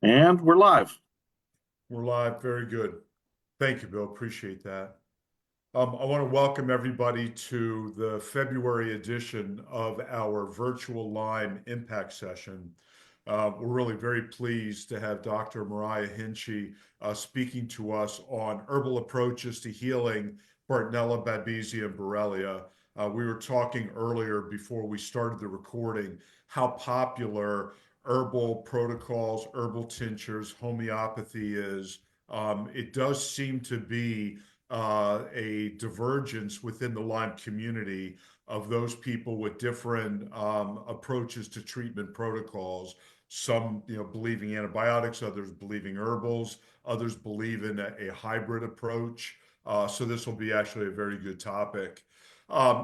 And we're live. We're live. Very good. Thank you, Bill. Appreciate that. I want to welcome everybody to the February edition of our virtual Lyme Impact Session. We're really very pleased to have Dr. Myriah Hinchey speaking to us on herbal approaches to healing Bartonella, Babesia, and Borrelia. We were talking earlier before we started the recording how popular herbal protocols, herbal tinctures, homeopathy is. It does seem to be a divergence within the Lyme community of those people with different approaches to treatment protocols. Some, believing antibiotics, others believing herbals, others believe in a hybrid approach. So this will be actually a very good topic.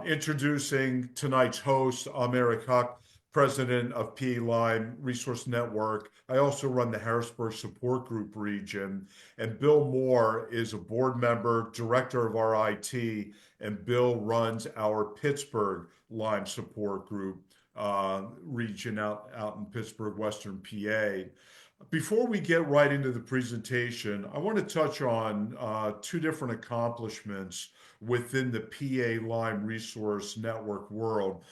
Introducing tonight's host, I'm Eric Huck, president of PA Lyme Resource Network. I also run the Harrisburg Support Group region, and Bill Moore is a board member, director of our IT, and Bill runs our Pittsburgh Lyme Support Group region out in Pittsburgh, Western PA. Before we get right into the presentation, I want to touch on two different accomplishments within the PA Lyme Resource Network world.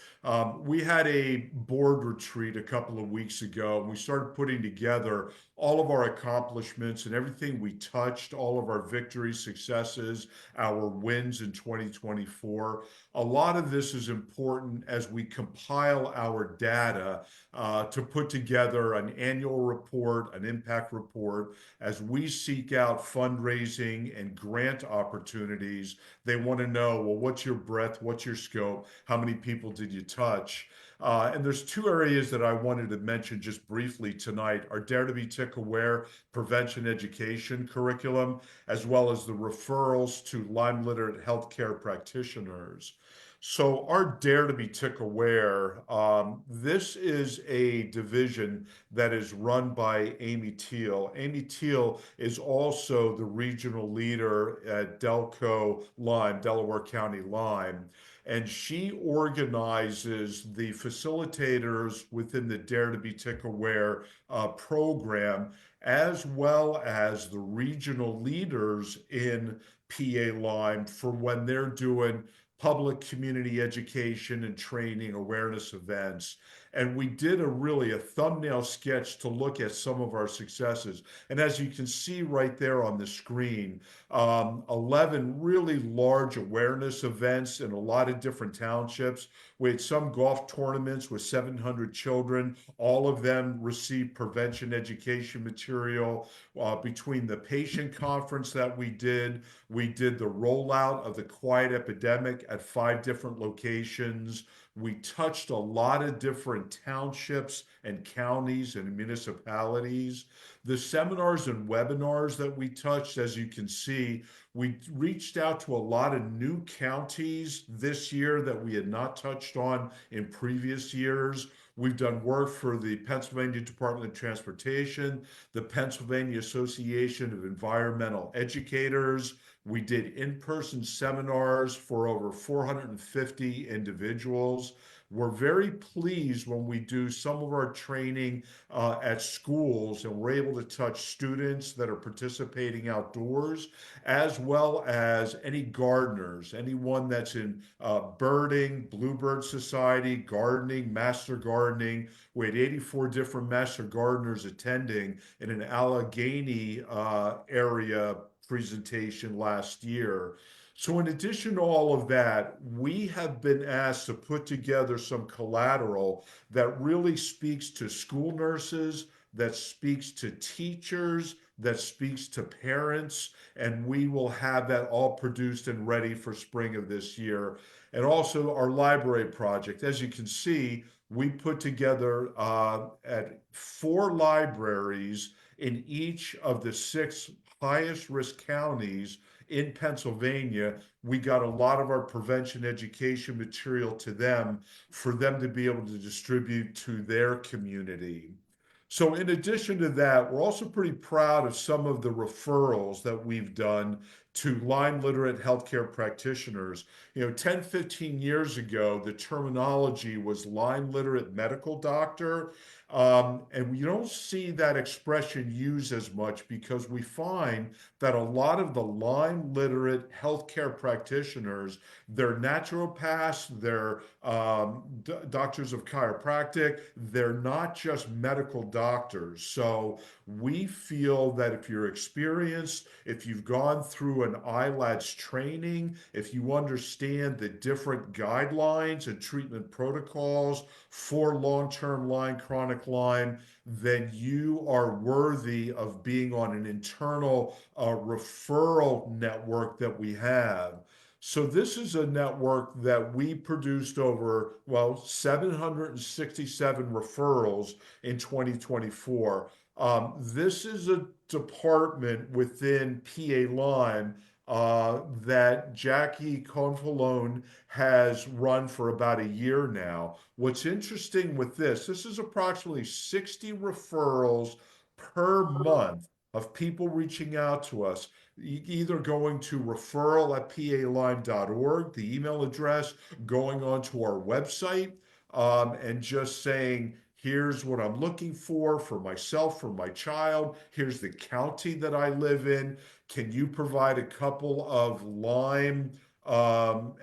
We had a board retreat a couple of weeks ago, and we started putting together all of our accomplishments and everything we touched, all of our victories, successes, our wins in 2024. A lot of this is important as we compile our data to put together an annual report, an impact report. As we seek out fundraising and grant opportunities, they want to know, well, what's your breadth? What's your scope? How many people did you touch? And there's two areas that I wanted to mention just briefly tonight: our Dare to be Tick Aware prevention education curriculum, as well as the referrals to Lyme literate healthcare practitioners. So our Dare to be Tick Aware, this is a division that is run by Amy Teal. Amy Teal is also the regional leader at Delco Lyme, Delaware County Lyme. And she organizes the facilitators within the Dare to be Tick Aware program, as well as the regional leaders in PA Lyme for when they're doing public community education and training awareness events. And we did a thumbnail sketch to look at some of our successes. And as you can see right there on the screen, 11 really large awareness events in a lot of different townships. We had some golf tournaments with 700 children. All of them received prevention education material. Between the patient conference that we did the rollout of the quiet epidemic at 5 different locations. We touched a lot of different townships and counties and municipalities. The seminars and webinars that we touched, as you can see, we reached out to a lot of new counties this year that we had not touched on in previous years. We've done work for the Pennsylvania Department of Transportation, the Pennsylvania Association of Environmental Educators. We did in-person seminars for over 450 individuals. We're very pleased when we do some of our training at schools and we're able to touch students that are participating outdoors, as well as any gardeners, anyone that's in birding, Bluebird Society, gardening, master gardening. We had 84 different master gardeners attending in an Allegheny area presentation last year. So, in addition to all of that, we have been asked to put together some collateral that really speaks to school nurses, that speaks to teachers, that speaks to parents, and we will have that all produced and ready for spring of this year. And also our library project. As you can see, we put together at 4 libraries in each of the 6 highest risk counties in Pennsylvania. We got a lot of our prevention education material to them for them to be able to distribute to their community. So, in addition to that, we're also pretty proud of some of the referrals that we've done to Lyme literate healthcare practitioners. 10, 15 years ago, the terminology was Lyme literate medical doctor. And we don't see that expression used as much because we find that a lot of the Lyme literate healthcare practitioners, they're naturopaths, they're doctors of chiropractic, they're not just medical doctors. So we feel that if you're experienced, if you've gone through an ILADS training, if you understand the different guidelines and treatment protocols for long-term Lyme, chronic Lyme, then you are worthy of being on an internal referral network that we have. So this is a network that we produced over, well, 767 referrals in 2024. This is a department within PA Lyme that Jackie Confalone has run for about a year now. What's interesting with this is approximately 60 referrals per month of people reaching out to us, either going to referral@palyme.org, the email address, going onto our website, and just saying, here's what I'm looking for myself, for my child. Here's the county that I live in. Can you provide a couple of Lyme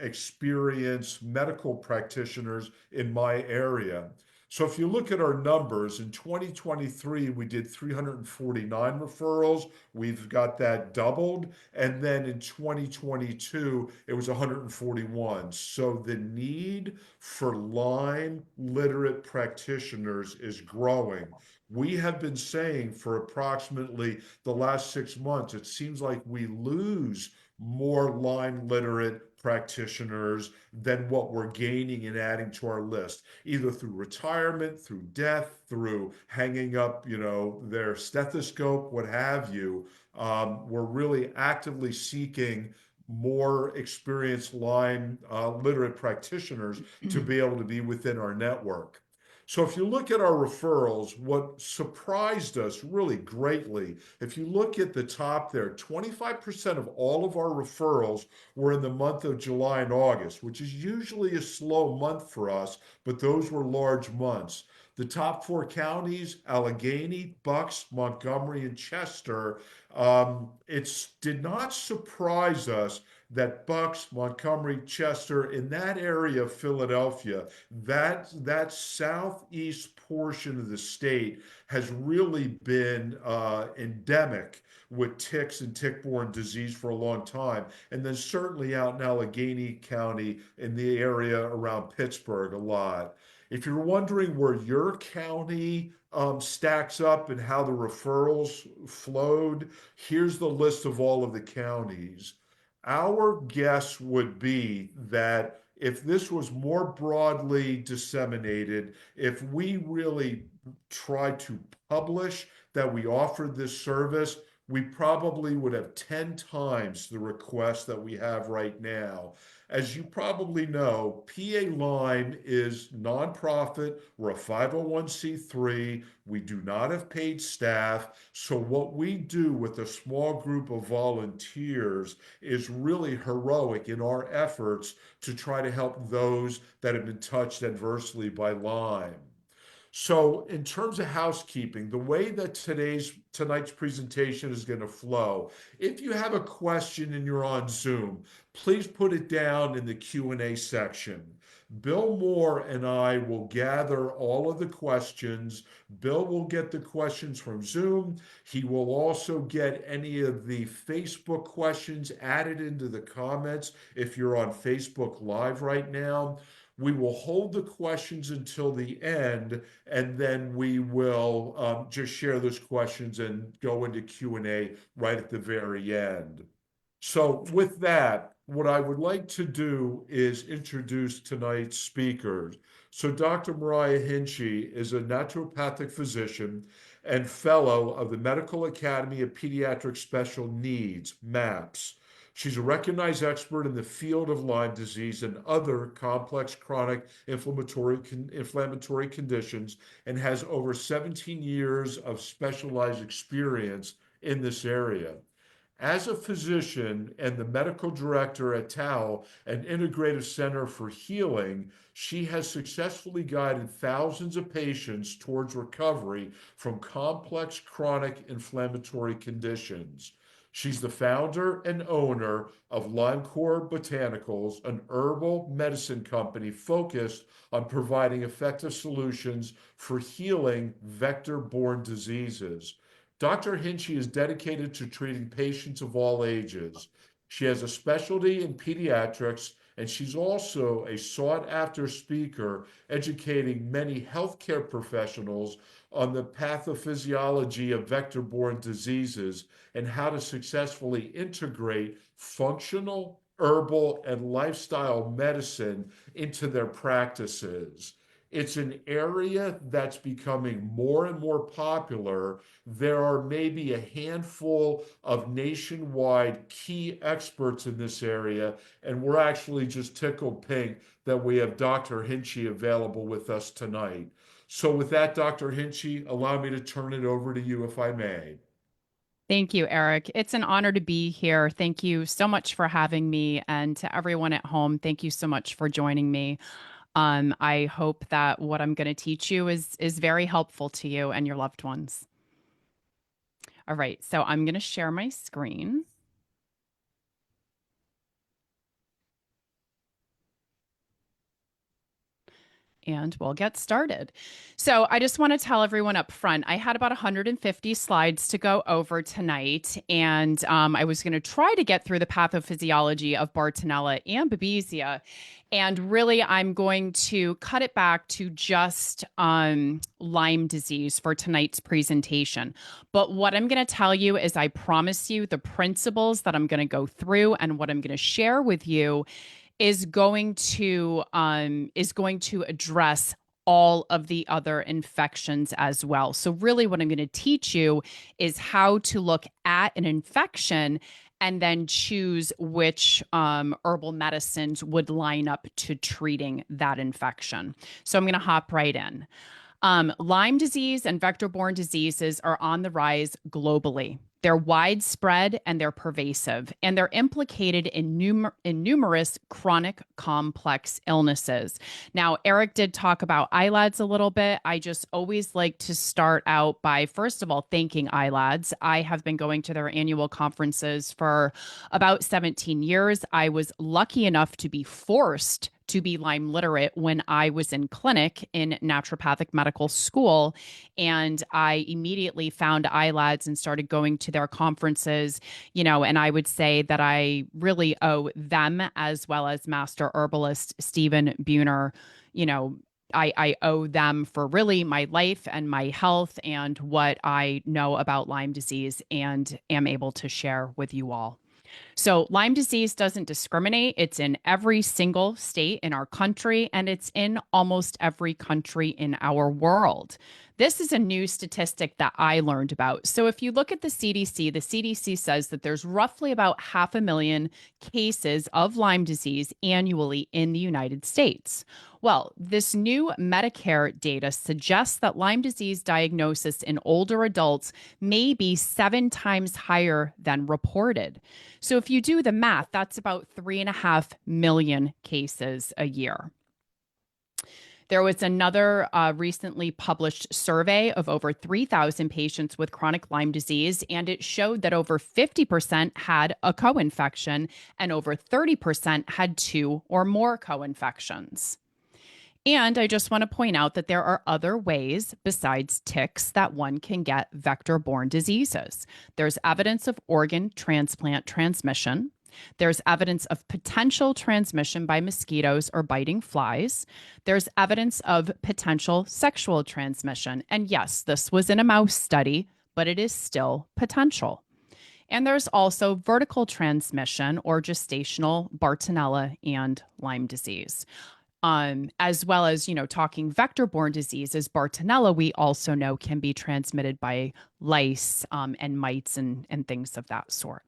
experienced medical practitioners in my area? So if you look at our numbers, in 2023, we did 349 referrals. We've got that doubled. And then in 2022, it was 141. So the need for Lyme literate practitioners is growing. We have been saying for approximately the last 6 months, it seems like we lose more Lyme literate practitioners than what we're gaining and adding to our list, either through retirement, through death, through hanging up, their stethoscope, what have you. We're really actively seeking more experienced Lyme literate practitioners to be able to be within our network. So if you look at our referrals, what surprised us really greatly, if you look at the top there, 25% of all of our referrals were in the month of July and August, which is usually a slow month for us, but those were large months. The top four counties, Allegheny, Bucks, Montgomery, and Chester, it did not surprise us that Bucks, Montgomery, Chester, in that area of Philadelphia, that southeast portion of the state has really been endemic with ticks and tick-borne disease for a long time. And then certainly out in Allegheny County in the area around Pittsburgh a lot. If you're wondering where your county stacks up and how the referrals flowed, here's the list of all of the counties. Our guess would be that if this was more broadly disseminated, if we really tried to publish that we offered this service, we probably would have 10 times the requests that we have right now. As you probably know, PA Lyme is nonprofit. We're a 501c3. We do not have paid staff. So what we do with a small group of volunteers is really heroic in our efforts to try to help those that have been touched adversely by Lyme. So, in terms of housekeeping, the way that tonight's presentation is going to flow, if you have a question and you're on Zoom, please put it down in the Q&A section. Bill Moore and I will gather all of the questions. Bill will get the questions from Zoom. He will also get any of the Facebook questions added into the comments if you're on Facebook Live right now. We will hold the questions until the end, and then we will just share those questions and go into Q&A right at the very end. So with that, what I would like to do is introduce tonight's speakers. So Dr. Myriah Hinchey is a naturopathic physician and fellow of the Medical Academy of Pediatric Special Needs, MAPS. She's a recognized expert in the field of Lyme disease and other complex chronic inflammatory conditions and has over 17 years of specialized experience in this area. As a physician and the medical director at TAO, an integrative center for healing, she has successfully guided thousands of patients towards recovery from complex chronic inflammatory conditions. She's the founder and owner of Lymecore Botanicals, an herbal medicine company focused on providing effective solutions for healing vector-borne diseases. Dr. Hinchey is dedicated to treating patients of all ages. She has a specialty in pediatrics, and she's also a sought-after speaker educating many healthcare professionals on the pathophysiology of vector-borne diseases and how to successfully integrate functional, herbal, and lifestyle medicine into their practices. It's an area that's becoming more and more popular. There are maybe a handful of nationwide key experts in this area, and we're actually just tickled pink that we have Dr. Hinchey available with us tonight. So, with that, Dr. Hinchey, allow me to turn it over to you if I may. Thank you, Eric. It's an honor to be here. Thank you so much for having me. And to everyone at home, thank you so much for joining me. I hope that what I'm going to teach you is very helpful to you and your loved ones. All right, so I'm going to share my screen. And we'll get started. So I just want to tell everyone up front, I had about 150 slides to go over tonight, and I was going to try to get through the pathophysiology of Bartonella and Babesia. And really, I'm going to cut it back to just Lyme disease for tonight's presentation. But what I'm going to tell you is I promise you the principles that I'm going to go through and what I'm going to share with you is going to address all of the other infections as well. So really what I'm going to teach you is how to look at an infection and then choose which herbal medicines would line up to treating that infection. So I'm going to hop right in. Lyme disease and vector-borne diseases are on the rise globally. They're widespread and they're pervasive, and they're implicated in numerous chronic complex illnesses. Now, Eric did talk about ILADS a little bit. I just always like to start out by, first of all, thanking ILADS. I have been going to their annual conferences for about 17 years. I was lucky enough to be forced to be Lyme literate when I was in clinic in naturopathic medical school. And I immediately found ILADS and started going to their conferences, and I would say that I really owe them as well as master herbalist Stephen Buhner. I owe them for really my life and my health and what I know about Lyme disease and am able to share with you all. So Lyme disease doesn't discriminate. It's in every single state in our country, and it's in almost every country in our world. This is a new statistic that I learned about. So if you look at the CDC says that there's roughly about 500,000 cases of Lyme disease annually in the United States. Well, this new Medicare data suggests that Lyme disease diagnosis in older adults may be 7 times higher than reported. So if you do the math, that's about 3.5 million cases a year. There was another recently published survey of over 3,000 patients with chronic Lyme disease, and it showed that over 50% had a co-infection and over 30% had 2 or more co-infections. And I just want to point out that there are other ways besides ticks that one can get vector-borne diseases. There's evidence of organ transplant transmission. There's evidence of potential transmission by mosquitoes or biting flies. There's evidence of potential sexual transmission. And yes, this was in a mouse study, but it is still potential. And there's also vertical transmission or gestational Bartonella and Lyme disease. As well as, talking vector-borne diseases, Bartonella, we also know can be transmitted by lice and mites and things of that sort.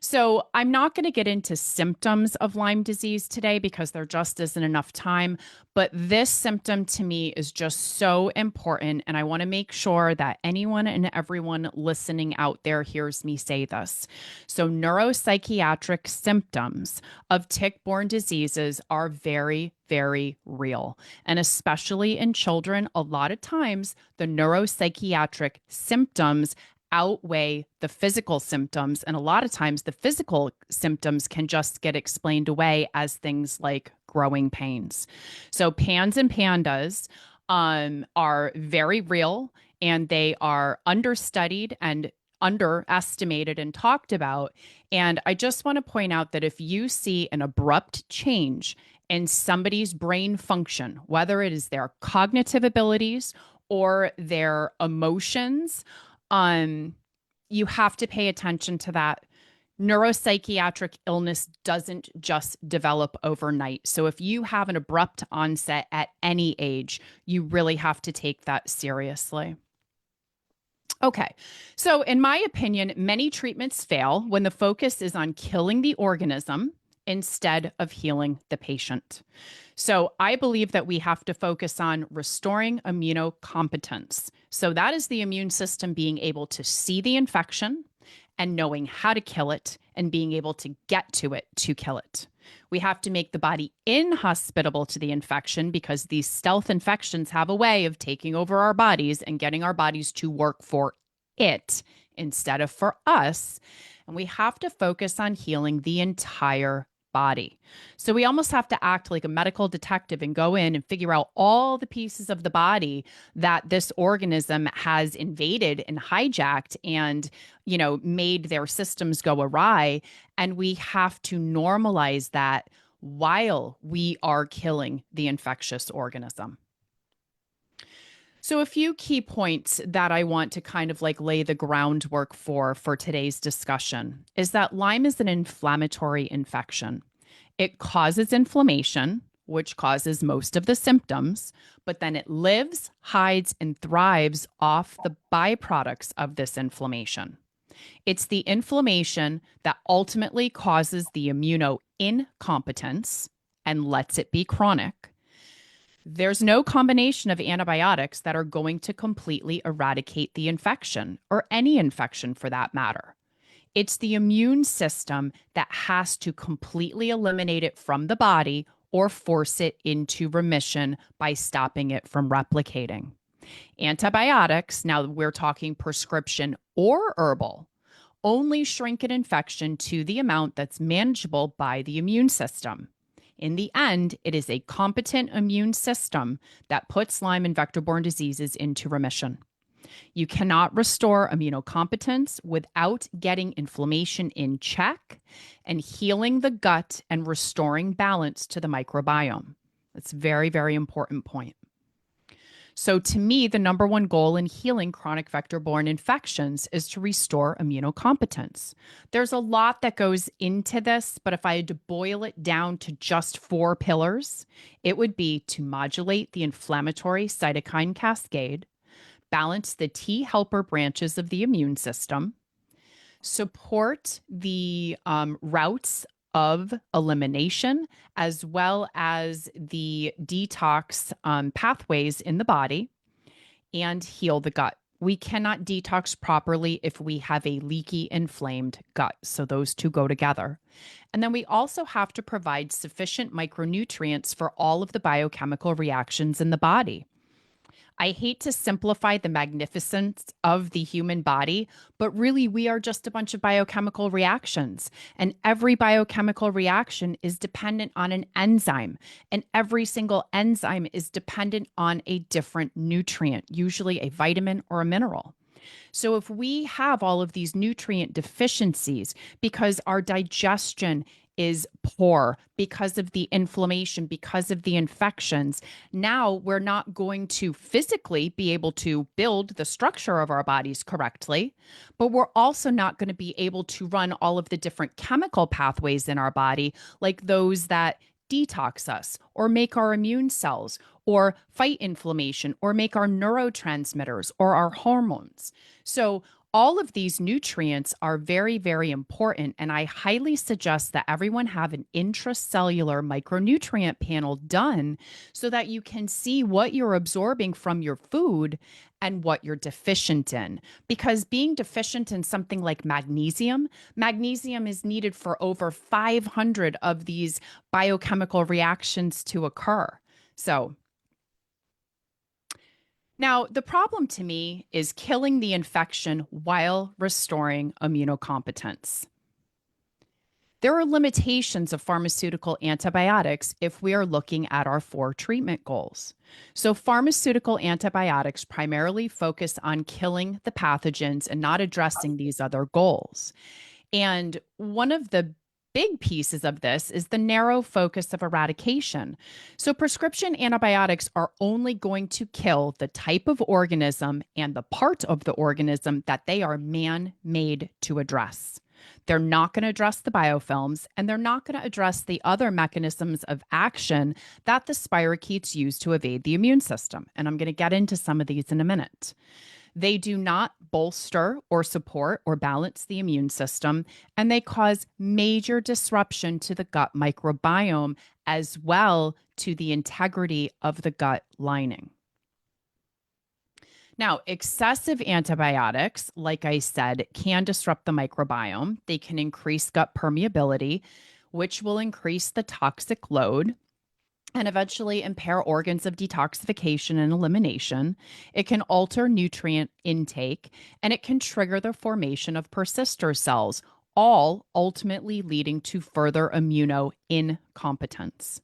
So, I'm not going to get into symptoms of Lyme disease today because there just isn't enough time. But this symptom to me is just so important. And I want to make sure that anyone and everyone listening out there hears me say this. So, neuropsychiatric symptoms of tick borne diseases are very, very real. And especially in children, a lot of times the neuropsychiatric symptoms outweigh the physical symptoms. And a lot of times, the physical symptoms can just get explained away as things like growing pains. So, PANS and PANDAS are very real and they are understudied and underestimated and talked about. And I just want to point out that if you see an abrupt change in somebody's brain function, whether it is their cognitive abilities or their emotions, um, you have to pay attention to that. Neuropsychiatric illness doesn't just develop overnight. So if you have an abrupt onset at any age, you really have to take that seriously. Okay. So, in my opinion, many treatments fail when the focus is on killing the organism instead of healing the patient. So, I believe that we have to focus on restoring immunocompetence. So, that is the immune system being able to see the infection and knowing how to kill it and being able to get to it to kill it. We have to make the body inhospitable to the infection because these stealth infections have a way of taking over our bodies and getting our bodies to work for it instead of for us. And we have to focus on healing the entire body. So we almost have to act like a medical detective and go in and figure out all the pieces of the body that this organism has invaded and hijacked and, made their systems go awry. And we have to normalize that while we are killing the infectious organism. So a few key points that I want to kind of like lay the groundwork for today's discussion is that Lyme is an inflammatory infection. It causes inflammation, which causes most of the symptoms, but then it lives, hides, and thrives off the byproducts of this inflammation. It's the inflammation that ultimately causes the immunoincompetence and lets it be chronic. There's no combination of antibiotics that are going to completely eradicate the infection or any infection for that matter. It's the immune system that has to completely eliminate it from the body or force it into remission by stopping it from replicating. Antibiotics, now we're talking prescription or herbal, only shrink an infection to the amount that's manageable by the immune system. In the end, it is a competent immune system that puts Lyme and vector-borne diseases into remission. You cannot restore immunocompetence without getting inflammation in check and healing the gut and restoring balance to the microbiome. That's a very, very important point. So, to me, the number one goal in healing chronic vector borne infections is to restore immunocompetence. There's a lot that goes into this, but if I had to boil it down to just 4 pillars, it would be to modulate the inflammatory cytokine cascade, balance the T helper branches of the immune system, support the routes of elimination, as well as the detox pathways in the body, and heal the gut. We cannot detox properly if we have a leaky, inflamed gut. So those two go together. And then we also have to provide sufficient micronutrients for all of the biochemical reactions in the body. I hate to simplify the magnificence of the human body, but really we are just a bunch of biochemical reactions. And every biochemical reaction is dependent on an enzyme. And every single enzyme is dependent on a different nutrient, usually a vitamin or a mineral. So if we have all of these nutrient deficiencies because our digestion is poor because of the inflammation, because of the infections, now we're not going to physically be able to build the structure of our bodies correctly, but we're also not going to be able to run all of the different chemical pathways in our body, like those that detox us or make our immune cells or fight inflammation or make our neurotransmitters or our hormones. So All of these nutrients are very, very important, and I highly suggest that everyone have an intracellular micronutrient panel done so that you can see what you're absorbing from your food and what you're deficient in. Because being deficient in something like magnesium, magnesium is needed for over 500 of these biochemical reactions to occur. So, now, the problem to me is killing the infection while restoring immunocompetence. There are limitations of pharmaceutical antibiotics if we are looking at our four treatment goals. So, pharmaceutical antibiotics primarily focus on killing the pathogens and not addressing these other goals. And one of the big pieces of this is the narrow focus of eradication. So, prescription antibiotics are only going to kill the type of organism and the part of the organism that they are man made to address. They're not going to address the biofilms, and they're not going to address the other mechanisms of action that the spirochetes use to evade the immune system. And I'm going to get into some of these in a minute. They do not bolster or support or balance the immune system, and they cause major disruption to the gut microbiome as well to the integrity of the gut lining. Now, excessive antibiotics, like I said, can disrupt the microbiome. They can increase gut permeability, which will increase the toxic load and eventually impair organs of detoxification and elimination. It can alter nutrient intake, and it can trigger the formation of persister cells, all ultimately leading to further immunoincompetence.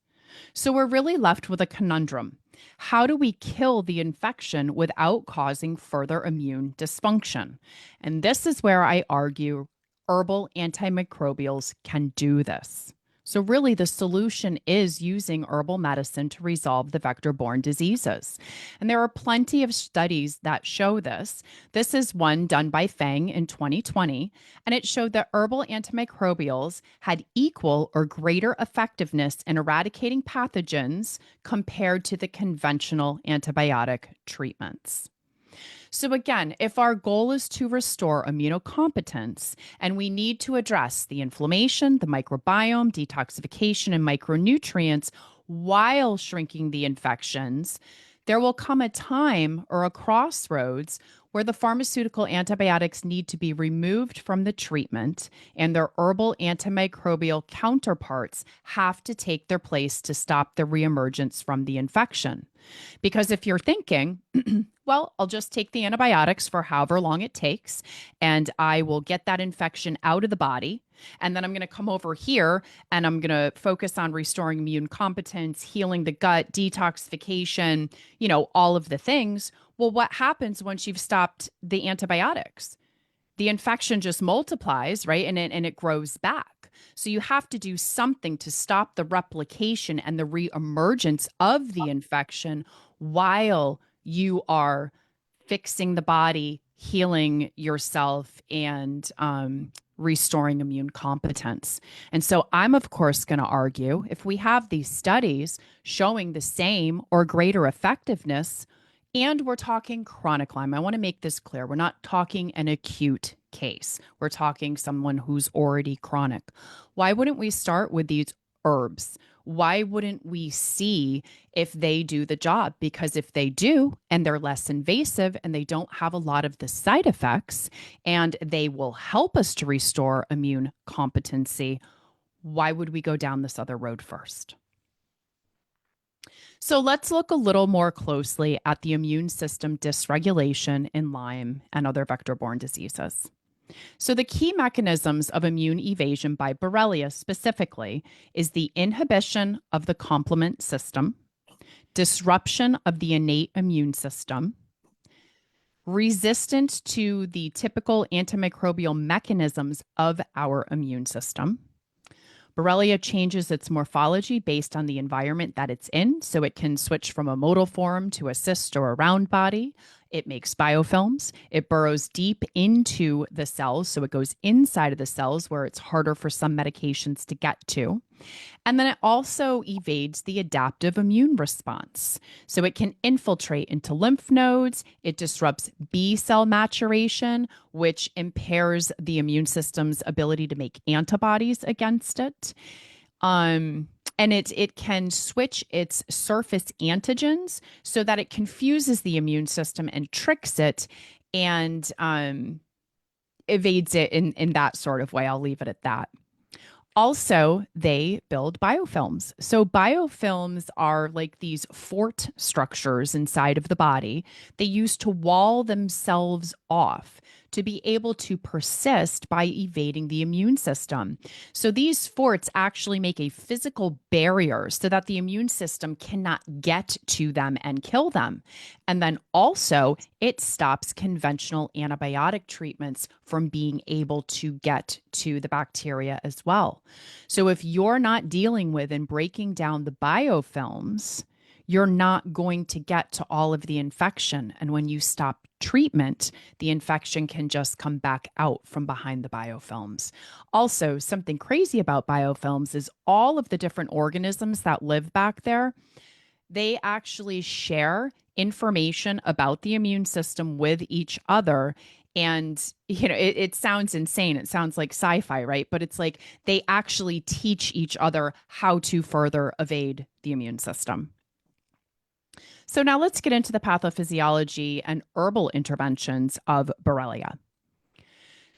So we're really left with a conundrum. How do we kill the infection without causing further immune dysfunction? And this is where I argue herbal antimicrobials can do this. So, really, the solution is using herbal medicine to resolve the vector borne diseases. And there are plenty of studies that show this. This is one done by Fang in 2020, and it showed that herbal antimicrobials had equal or greater effectiveness in eradicating pathogens compared to the conventional antibiotic treatments. So, again, if our goal is to restore immunocompetence and we need to address the inflammation, the microbiome, detoxification, and micronutrients while shrinking the infections, there will come a time or a crossroads where the pharmaceutical antibiotics need to be removed from the treatment and their herbal antimicrobial counterparts have to take their place to stop the reemergence from the infection. Because if you're thinking, well, I'll just take the antibiotics for however long it takes, and I will get that infection out of the body. And then I'm going to come over here and I'm going to focus on restoring immune competence, healing the gut, detoxification, all of the things. Well, what happens once you've stopped the antibiotics? The infection just multiplies, right? And it grows back. So you have to do something to stop the replication and the reemergence of the infection while you are fixing the body, healing yourself, and restoring immune competence. And so I'm, of course, going to argue if we have these studies showing the same or greater effectiveness, and we're talking chronic Lyme. I want to make this clear. We're not talking an acute case. We're talking someone who's already chronic. Why wouldn't we start with these herbs? Why wouldn't we see if they do the job? Because if they do, and they're less invasive and they don't have a lot of the side effects, and they will help us to restore immune competency, why would we go down this other road first? So let's look a little more closely at the immune system dysregulation in Lyme and other vector-borne diseases. So the key mechanisms of immune evasion by Borrelia specifically is the inhibition of the complement system, disruption of the innate immune system, resistance to the typical antimicrobial mechanisms of our immune system. Borrelia changes its morphology based on the environment that it's in, so it can switch from a motile form to a cyst or a round body. It makes biofilms. It burrows deep into the cells. So it goes inside of the cells where it's harder for some medications to get to. And then it also evades the adaptive immune response. So it can infiltrate into lymph nodes. It disrupts B cell maturation, which impairs the immune system's ability to make antibodies against it. And it can switch its surface antigens so that it confuses the immune system and tricks it and evades it in that sort of way. I'll leave it at that. Also, they build biofilms. So, biofilms are like these fort structures inside of the body they use to wall themselves off to be able to persist by evading the immune system. So, these forts actually make a physical barrier so that the immune system cannot get to them and kill them. And then also, it stops conventional antibiotic treatments from being able to get to the bacteria as well. So if you're not dealing with and breaking down the biofilms, you're not going to get to all of the infection. And when you stop treatment, the infection can just come back out from behind the biofilms. Also, something crazy about biofilms is all of the different organisms that live back there, they actually share information about the immune system with each other. And, it sounds insane. It sounds like sci fi, right? But it's like they actually teach each other how to further evade the immune system. So now let's get into the pathophysiology and herbal interventions of Borrelia.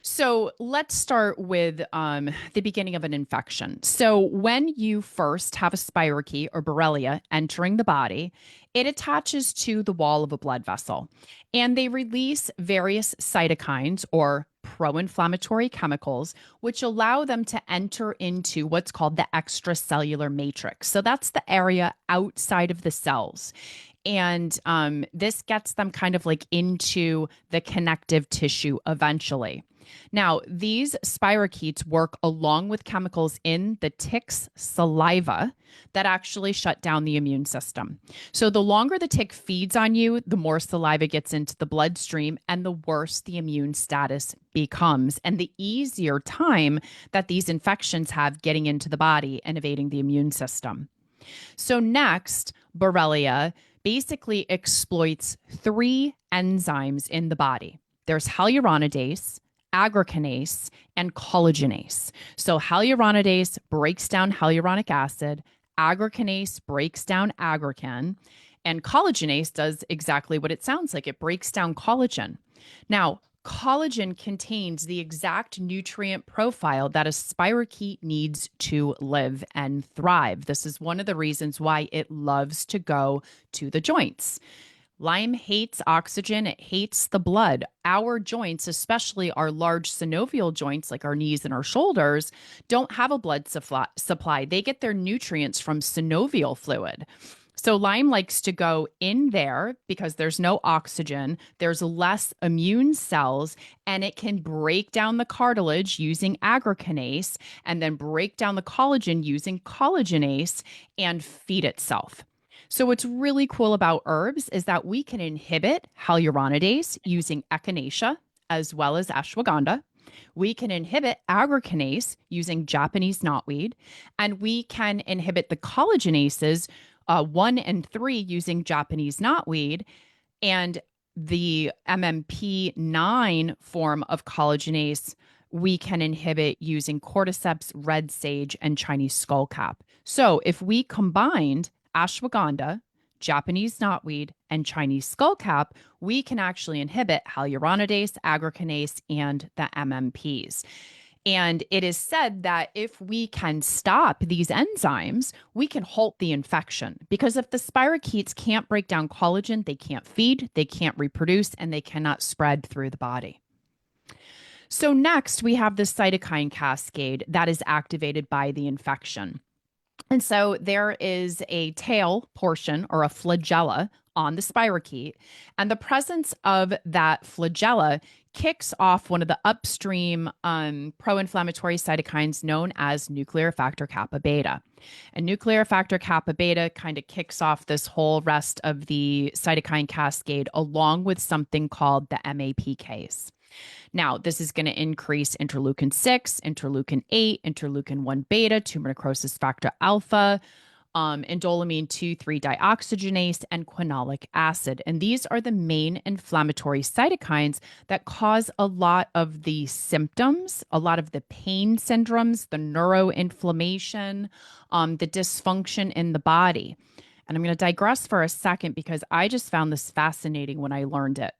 So let's start with the beginning of an infection. So when you first have a spirochete or Borrelia entering the body, it attaches to the wall of a blood vessel, and they release various cytokines or pro-inflammatory chemicals, which allow them to enter into what's called the extracellular matrix. So that's the area outside of the cells. And this gets them kind of like into the connective tissue eventually. Now, these spirochetes work along with chemicals in the tick's saliva that actually shut down the immune system. So, the longer the tick feeds on you, the more saliva gets into the bloodstream and the worse the immune status becomes, and the easier time that these infections have getting into the body and evading the immune system. So, next, Borrelia basically exploits three enzymes in the body. There's hyaluronidase, aggrecanase, and collagenase. So hyaluronidase breaks down hyaluronic acid, aggrecanase breaks down aggrecan, and collagenase does exactly what it sounds like. It breaks down collagen. Now, collagen contains the exact nutrient profile that a spirochete needs to live and thrive. This is one of the reasons why it loves to go to the joints. Lyme hates oxygen. It hates the blood. Our joints, especially our large synovial joints like our knees and our shoulders, don't have a blood supply. They get their nutrients from synovial fluid. So Lyme likes to go in there because there's no oxygen, there's less immune cells, and it can break down the cartilage using aggrecanase and then break down the collagen using collagenase and feed itself. So what's really cool about herbs is that we can inhibit hyaluronidase using echinacea as well as ashwagandha. We can inhibit aggrecanase using Japanese knotweed, and we can inhibit the collagenases 1 and 3 using Japanese knotweed, and the MMP9 form of collagenase we can inhibit using cordyceps, red sage, and Chinese skullcap. So if we combined ashwagandha, Japanese knotweed, and Chinese skullcap, we can actually inhibit hyaluronidase, aggrecanase, and the MMPs. And it is said that if we can stop these enzymes, we can halt the infection. Because if the spirochetes can't break down collagen, they can't feed, they can't reproduce, and they cannot spread through the body. So next, we have the cytokine cascade that is activated by the infection. And so there is a tail portion or a flagella on the spirochete, and the presence of that flagella kicks off one of the upstream pro-inflammatory cytokines known as nuclear factor kappa beta. And nuclear factor kappa beta kind of kicks off this whole rest of the cytokine cascade along with something called the MAPKs. Now, this is going to increase interleukin 6, interleukin 8, interleukin 1 beta, tumor necrosis factor alpha, indolamine 2,3 dioxygenase, and quinolic acid. And these are the main inflammatory cytokines that cause a lot of the symptoms, a lot of the pain syndromes, the neuroinflammation, the dysfunction in the body. And I'm going to digress for a second because I just found this fascinating when I learned it.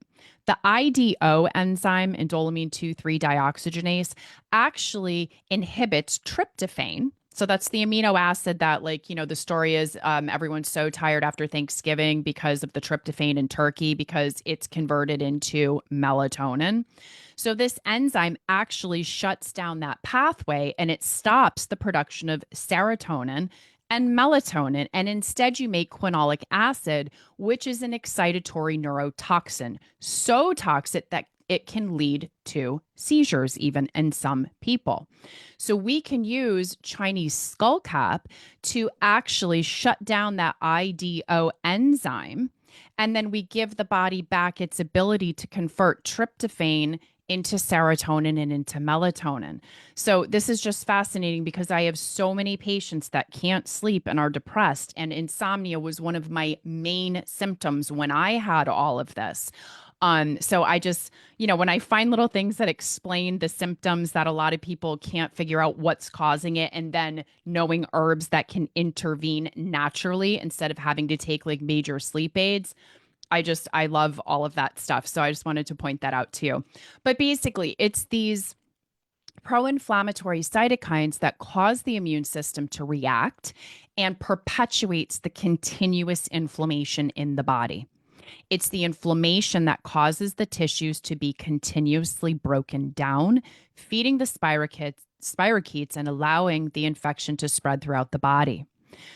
The IDO enzyme, indolamine 2,3 dioxygenase, actually inhibits tryptophan. So that's the amino acid that, like, the story is everyone's so tired after Thanksgiving because of the tryptophan in turkey because it's converted into melatonin. So this enzyme actually shuts down that pathway and it stops the production of serotonin and melatonin. And instead, you make quinolic acid, which is an excitatory neurotoxin, so toxic that it can lead to seizures, even in some people. So we can use Chinese skullcap to actually shut down that IDO enzyme. And then we give the body back its ability to convert tryptophan into serotonin and into melatonin. So this is just fascinating because I have so many patients that can't sleep and are depressed. And insomnia was one of my main symptoms when I had all of this. So I just, when I find little things that explain the symptoms that a lot of people can't figure out what's causing it, and then knowing herbs that can intervene naturally instead of having to take like major sleep aids, I love all of that stuff. So I just wanted to point that out to you. But basically, it's these pro inflammatory cytokines that cause the immune system to react and perpetuates the continuous inflammation in the body. It's the inflammation that causes the tissues to be continuously broken down, feeding the spirochetes and allowing the infection to spread throughout the body.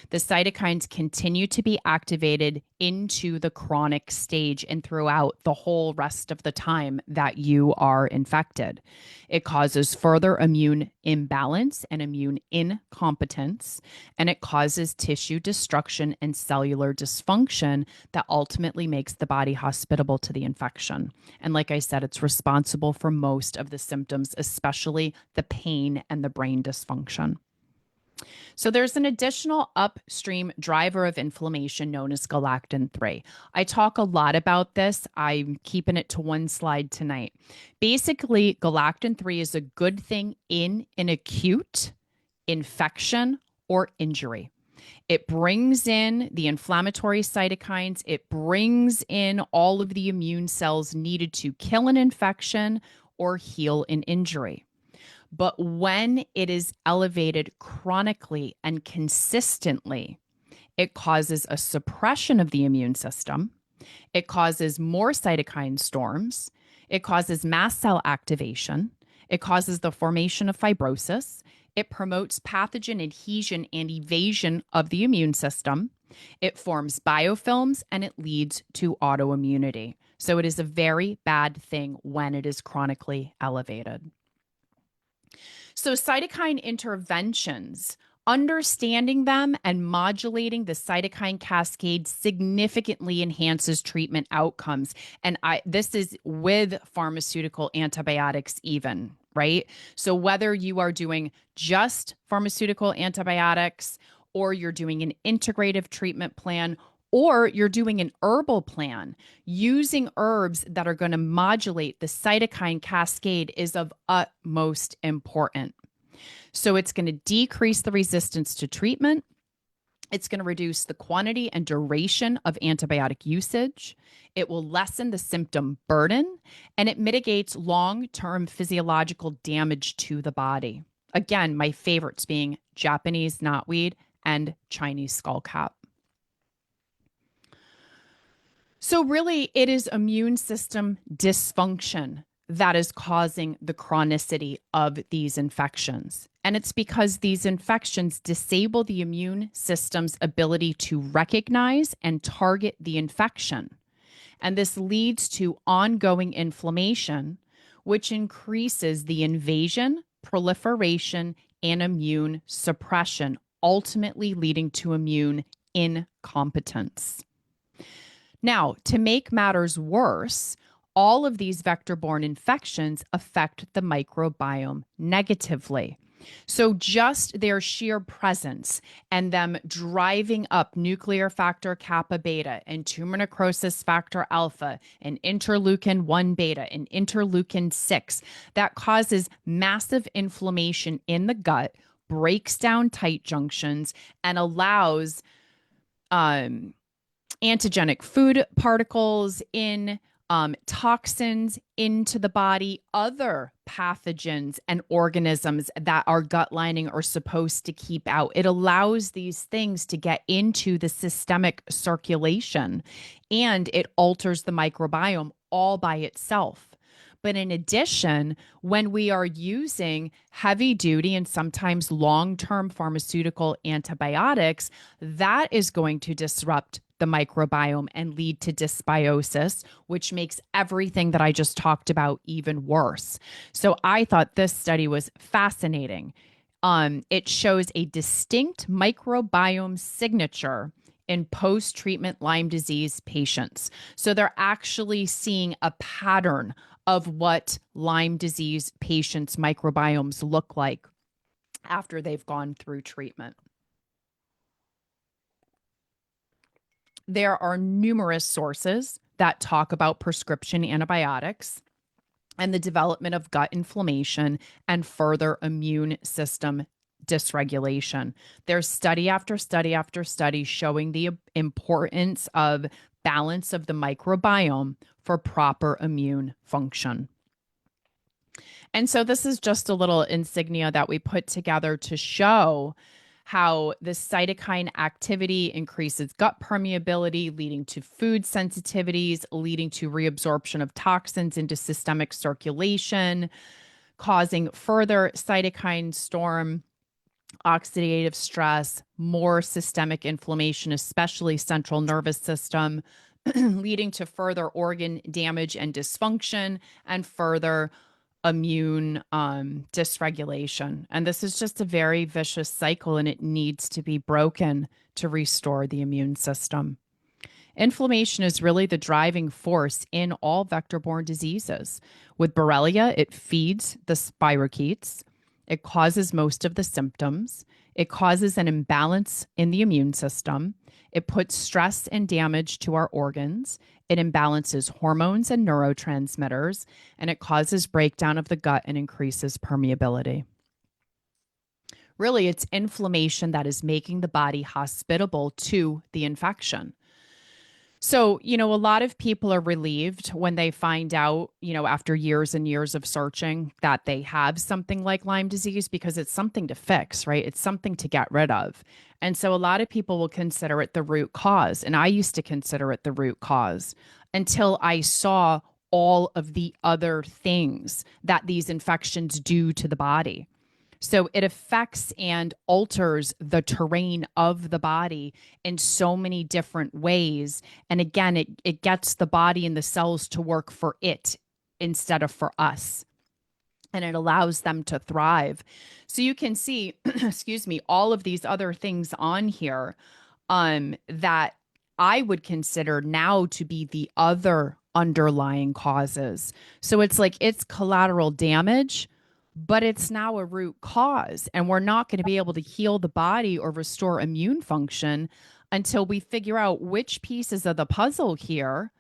The cytokines continue to be activated into the chronic stage and throughout the whole rest of the time that you are infected. It causes further immune imbalance and immune incompetence, and it causes tissue destruction and cellular dysfunction that ultimately makes the body hospitable to the infection. And like I said, it's responsible for most of the symptoms, especially the pain and the brain dysfunction. So there's an additional upstream driver of inflammation known as galactin 3. I talk a lot about this. I'm keeping it to one slide tonight. Basically, galactin 3 is a good thing in an acute infection or injury. It brings in the inflammatory cytokines. It brings in all of the immune cells needed to kill an infection or heal an injury. But when it is elevated chronically and consistently, it causes a suppression of the immune system. It causes more cytokine storms. It causes mast cell activation. It causes the formation of fibrosis. It promotes pathogen adhesion and evasion of the immune system. It forms biofilms and it leads to autoimmunity. So it is a very bad thing when it is chronically elevated. So, cytokine interventions, understanding them and modulating the cytokine cascade significantly enhances treatment outcomes. And this is with pharmaceutical antibiotics, even, right? So, whether you are doing just pharmaceutical antibiotics or you're doing an integrative treatment plan, or you're doing an herbal plan, using herbs that are going to modulate the cytokine cascade is of utmost importance. So it's going to decrease the resistance to treatment. It's going to reduce the quantity and duration of antibiotic usage. It will lessen the symptom burden, and it mitigates long-term physiological damage to the body. Again, my favorites being Japanese knotweed and Chinese skullcap. So really, it is immune system dysfunction that is causing the chronicity of these infections. And it's because these infections disable the immune system's ability to recognize and target the infection. And this leads to ongoing inflammation, which increases the invasion, proliferation, and immune suppression, ultimately leading to immune incompetence. Now, to make matters worse, all of these vector borne infections affect the microbiome negatively. So, just their sheer presence and them driving up nuclear factor kappa beta and tumor necrosis factor alpha and interleukin 1 beta and interleukin 6, that causes massive inflammation in the gut, breaks down tight junctions, and allows um, antigenic food particles in, toxins into the body, other pathogens and organisms that our gut lining are supposed to keep out. It allows these things to get into the systemic circulation, and it alters the microbiome all by itself. But in addition, when we are using heavy duty and sometimes long term pharmaceutical antibiotics, that is going to disrupt the microbiome and lead to dysbiosis, which makes everything that I just talked about even worse. So I thought this study was fascinating. It shows a distinct microbiome signature in post treatment Lyme disease patients. So they're actually seeing a pattern of what Lyme disease patients' microbiomes look like after they've gone through treatment. There are numerous sources that talk about prescription antibiotics and the development of gut inflammation and further immune system dysregulation. There's study after study after study showing the importance of balance of the microbiome for proper immune function. And so this is just a little insignia that we put together to show how the cytokine activity increases gut permeability, leading to food sensitivities, leading to reabsorption of toxins into systemic circulation, causing further cytokine storm, oxidative stress, more systemic inflammation, especially central nervous system, leading to further organ damage and dysfunction, and further immune dysregulation. And this is just a very vicious cycle, and it needs to be broken to restore the immune system. Inflammation is really the driving force in all vector-borne diseases. With Borrelia, it feeds the spirochetes. It causes most of the symptoms. It causes an imbalance in the immune system. It puts stress and damage to our organs. It imbalances hormones and neurotransmitters, and it causes breakdown of the gut and increases permeability. Really, it's inflammation that is making the body hospitable to the infection. So, a lot of people are relieved when they find out, after years and years of searching that they have something like Lyme disease, because it's something to fix, right? It's something to get rid of. And so a lot of people will consider it the root cause. And I used to consider it the root cause until I saw all of the other things that these infections do to the body. So it affects and alters the terrain of the body in so many different ways. And again, it gets the body and the cells to work for it instead of for us. And it allows them to thrive. So you can see, excuse me, all of these other things on here that I would consider now to be the other underlying causes. So it's like it's collateral damage, but it's now a root cause. And we're not going to be able to heal the body or restore immune function until we figure out which pieces of the puzzle here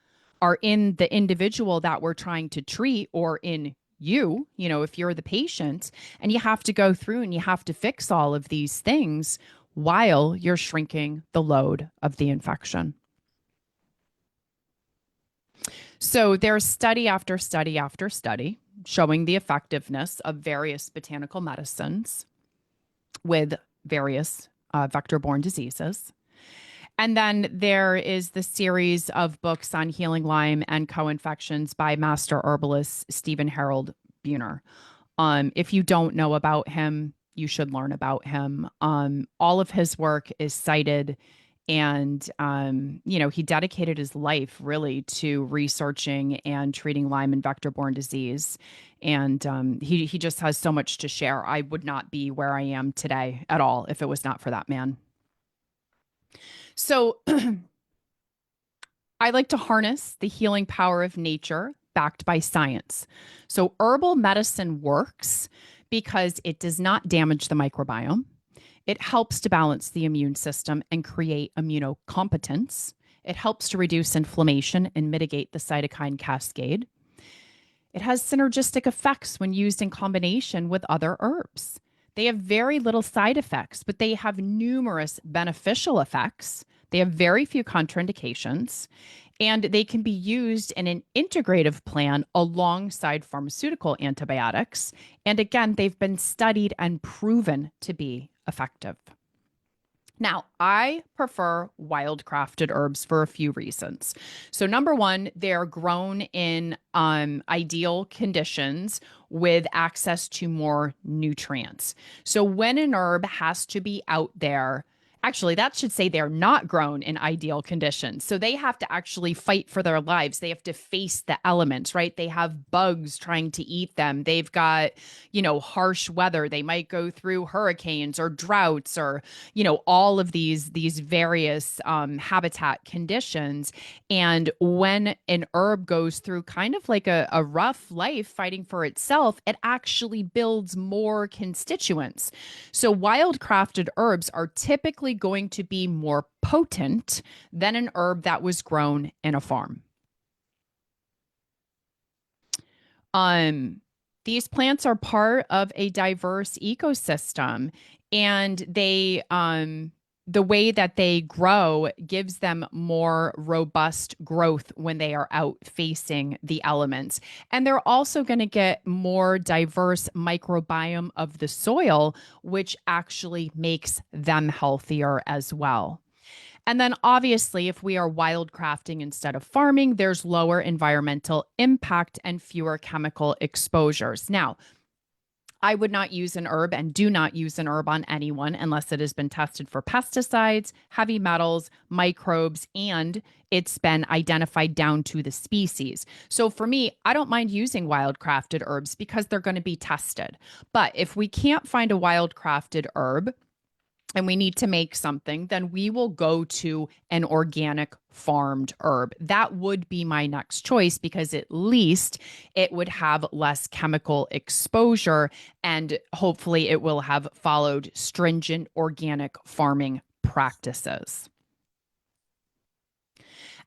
are in the individual that we're trying to treat, or in you, if you're the patient. And you have to go through and you have to fix all of these things while you're shrinking the load of the infection. So there's study after study after study showing the effectiveness of various botanical medicines with various vector-borne diseases. And then there is the series of books on healing Lyme and co-infections by master herbalist Stephen Harold Buhner. If you don't know about him, you should learn about him. All of his work is cited, and he dedicated his life really to researching and treating Lyme and vector-borne disease. And he just has so much to share. I would not be where I am today at all if it was not for that man. So I like to harness the healing power of nature backed by science. So herbal medicine works because it does not damage the microbiome. It helps to balance the immune system and create immunocompetence. It helps to reduce inflammation and mitigate the cytokine cascade. It has synergistic effects when used in combination with other herbs. They have very little side effects, but they have numerous beneficial effects. They have very few contraindications, and they can be used in an integrative plan alongside pharmaceutical antibiotics. And again, they've been studied and proven to be effective. Now, I prefer wildcrafted herbs for a few reasons. So, number one, they're grown in ideal conditions with access to more nutrients. So, when an herb has to be out there, actually, that should say they're not grown in ideal conditions. So, they have to actually fight for their lives. They have to face the elements, right? They have bugs trying to eat them. They've got, harsh weather. They might go through hurricanes or droughts or all of these various habitat conditions. And when an herb goes through kind of like a rough life fighting for itself, it actually builds more constituents. So wildcrafted herbs are typically going to be more potent than an herb that was grown in a farm. These plants are part of a diverse ecosystem, and the way that they grow gives them more robust growth when they are out facing the elements. And they're also going to get more diverse microbiome of the soil, which actually makes them healthier as well. And then obviously, if we are wildcrafting instead of farming, there's lower environmental impact and fewer chemical exposures. Now, I would not use an herb and do not use an herb on anyone unless it has been tested for pesticides, heavy metals, microbes, and it's been identified down to the species. So for me, I don't mind using wildcrafted herbs because they're going to be tested. But if we can't find a wildcrafted herb, and we need to make something, then we will go to an organic farmed herb. That would be my next choice because at least it would have less chemical exposure and hopefully it will have followed stringent organic farming practices.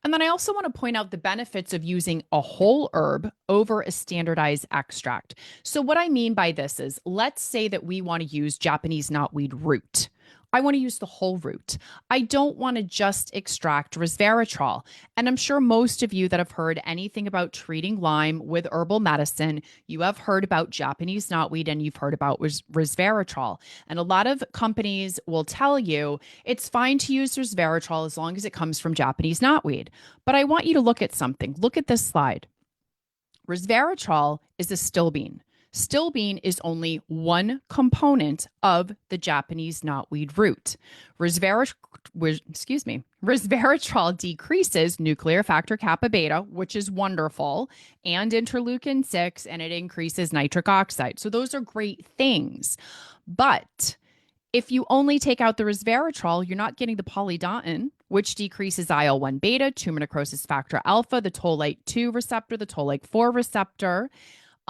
And then I also want to point out the benefits of using a whole herb over a standardized extract. So what I mean by this is, let's say that we want to use Japanese knotweed root. I want to use the whole root. I don't want to just extract resveratrol. And I'm sure most of you that have heard anything about treating Lyme with herbal medicine, you have heard about Japanese knotweed and you've heard about resveratrol. And a lot of companies will tell you it's fine to use resveratrol as long as it comes from Japanese knotweed. But I want you to look at something. Look at this slide. Resveratrol is a stilbene. Stilbene is only one component of the Japanese knotweed root. Resveratrol decreases nuclear factor kappa beta, which is wonderful, and interleukin 6, and it increases nitric oxide. So those are great things. But if you only take out the resveratrol, you're not getting the polydontin, which decreases IL-1 beta, tumor necrosis factor alpha, the toll-like 2 receptor, the toll-like 4 receptor,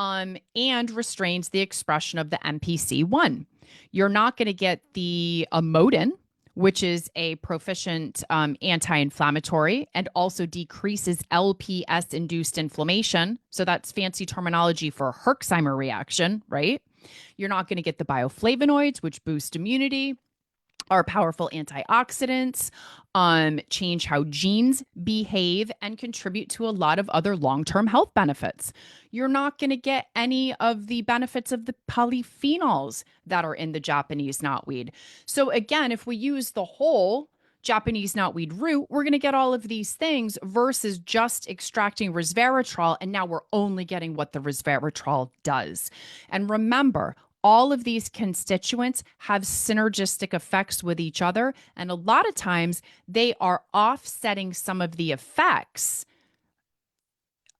and restrains the expression of the MPC1. You're not going to get the amodin, which is a proficient anti-inflammatory and also decreases LPS-induced inflammation. So that's fancy terminology for Herxheimer reaction, right? You're not going to get the bioflavonoids, which boost immunity, are powerful antioxidants, change how genes behave, and contribute to a lot of other long-term health benefits. You're not going to get any of the benefits of the polyphenols that are in the Japanese knotweed. So again, if we use the whole Japanese knotweed root, we're going to get all of these things versus just extracting resveratrol, and now we're only getting what the resveratrol does. And remember, all of these constituents have synergistic effects with each other. And a lot of times they are offsetting some of the effects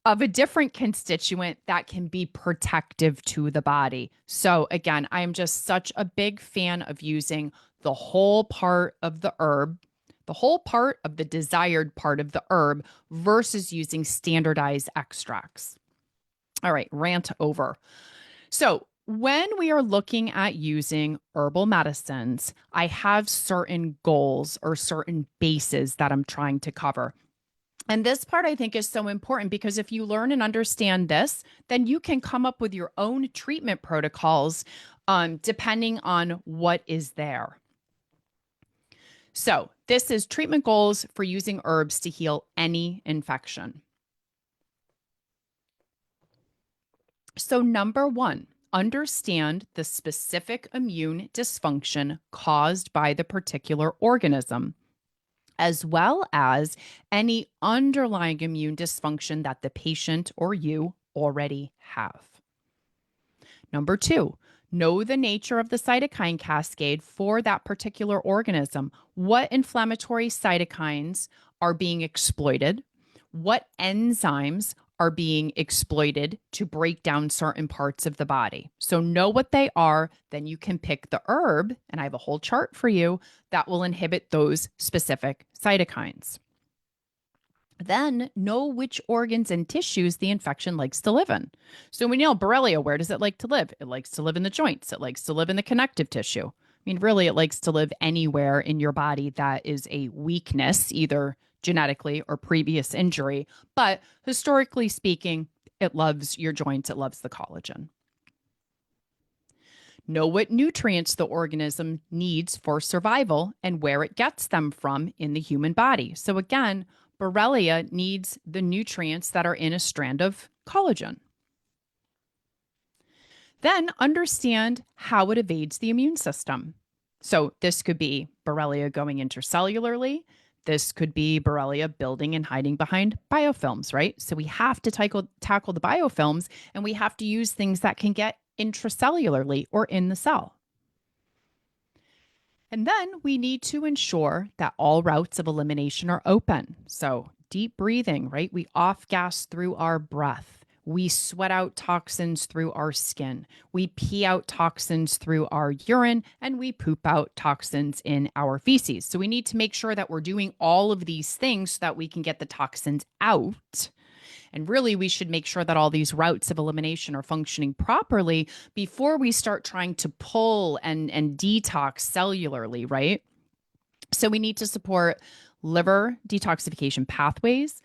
of a different constituent that can be protective to the body. So, again, I am just such a big fan of using the whole part of the herb, the whole part of the desired part of the herb versus using standardized extracts. All right, rant over. So, when we are looking at using herbal medicines, I have certain goals or certain bases that I'm trying to cover. And this part I think is so important because if you learn and understand this, then you can come up with your own treatment protocols depending on what is there. So, this is treatment goals for using herbs to heal any infection. So, number one, understand the specific immune dysfunction caused by the particular organism, as well as any underlying immune dysfunction that the patient or you already have. Number two, know the nature of the cytokine cascade for that particular organism. What inflammatory cytokines are being exploited? What enzymes are being exploited to break down certain parts of the body? So know what they are, then you can pick the herb, and I have a whole chart for you that will inhibit those specific cytokines. Then know which organs and tissues the infection likes to live in. So we know Borrelia, where does it like to live? It likes to live in the joints. It likes to live in the connective tissue. I mean, really, it likes to live anywhere in your body that is a weakness, either genetically or previous injury. But historically speaking, it loves your joints. It loves the collagen. Know what nutrients the organism needs for survival and where it gets them from in the human body. So again, Borrelia needs the nutrients that are in a strand of collagen. Then understand how it evades the immune system. So this could be Borrelia going intercellularly. This could be Borrelia building and hiding behind biofilms, right? So we have to tackle the biofilms, and we have to use things that can get intracellularly or in the cell. And then we need to ensure that all routes of elimination are open. So deep breathing, right? We off gas through our breath. We sweat out toxins through our skin. We pee out toxins through our urine, and we poop out toxins in our feces. So we need to make sure that we're doing all of these things so that we can get the toxins out. And really, we should make sure that all these routes of elimination are functioning properly before we start trying to pull and detox cellularly, right? So we need to support liver detoxification pathways.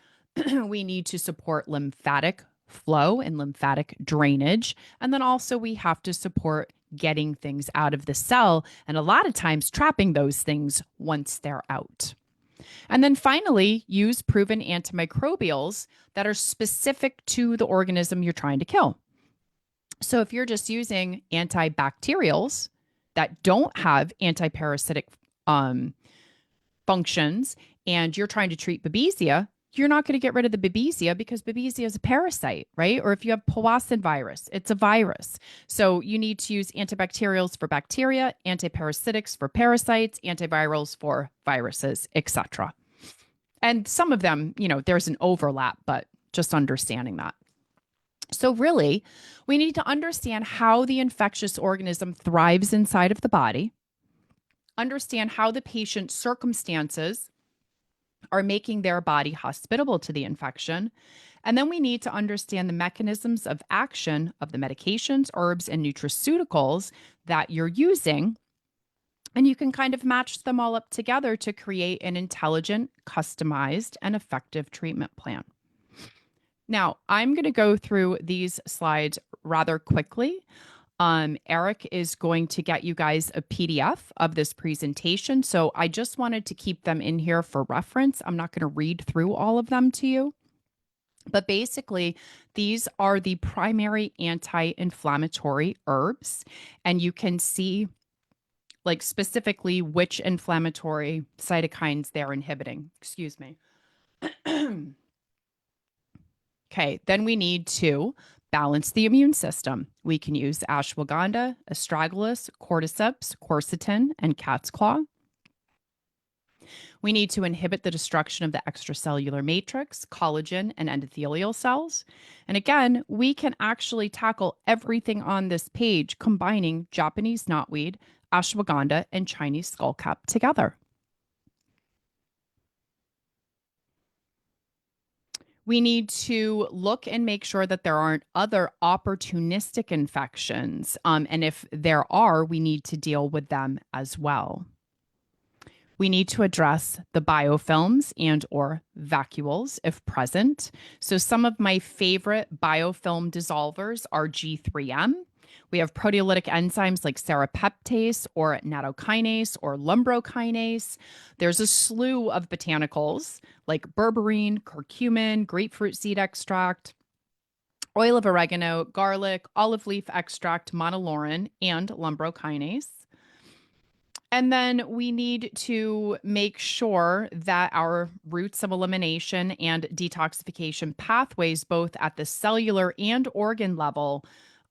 We need to support lymphatic flow and lymphatic drainage. And then also we have to support getting things out of the cell, and a lot of times trapping those things once they're out. And then finally, use proven antimicrobials that are specific to the organism you're trying to kill. So if you're just using antibacterials that don't have antiparasitic functions and you're trying to treat Babesia, you're not going to get rid of the Babesia because Babesia is a parasite, right? Or if you have Powassan virus, it's a virus. So you need to use antibacterials for bacteria, antiparasitics for parasites, antivirals for viruses, etc. And some of them, there's an overlap, but just understanding that. So really, we need to understand how the infectious organism thrives inside of the body, understand how the patient's circumstances are making their body hospitable to the infection. And then we need to understand the mechanisms of action of the medications, herbs, and nutraceuticals that you're using. And you can kind of match them all up together to create an intelligent, customized, and effective treatment plan. Now, I'm going to go through these slides rather quickly. Eric is going to get you guys a PDF of this presentation. So I just wanted to keep them in here for reference. I'm not going to read through all of them to you. But basically, these are the primary anti-inflammatory herbs. And you can see specifically which inflammatory cytokines they're inhibiting. Excuse me. Okay, then we need to balance the immune system. We can use ashwagandha, astragalus, cordyceps, quercetin, and cat's claw. We need to inhibit the destruction of the extracellular matrix, collagen, and endothelial cells. And again, we can actually tackle everything on this page combining Japanese knotweed, ashwagandha, and Chinese skullcap together. We need to look and make sure that there aren't other opportunistic infections. And if there are, we need to deal with them as well. We need to address the biofilms and or vacuoles if present. So some of my favorite biofilm dissolvers are G3M. We have proteolytic enzymes like serrapeptase or nattokinase or lumbrokinase. There's a slew of botanicals like berberine, curcumin, grapefruit seed extract, oil of oregano, garlic, olive leaf extract, monolaurin, and lumbrokinase. And then we need to make sure that our routes of elimination and detoxification pathways, both at the cellular and organ level,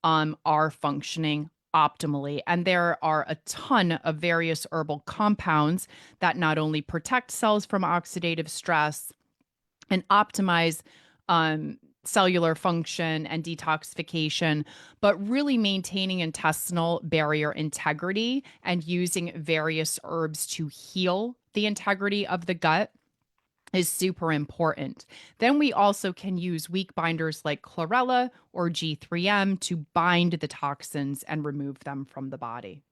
are functioning optimally. And there are a ton of various herbal compounds that not only protect cells from oxidative stress and optimize cellular function and detoxification, but really maintaining intestinal barrier integrity and using various herbs to heal the integrity of the gut is super important. Then we also can use weak binders like chlorella or G3M to bind the toxins and remove them from the body.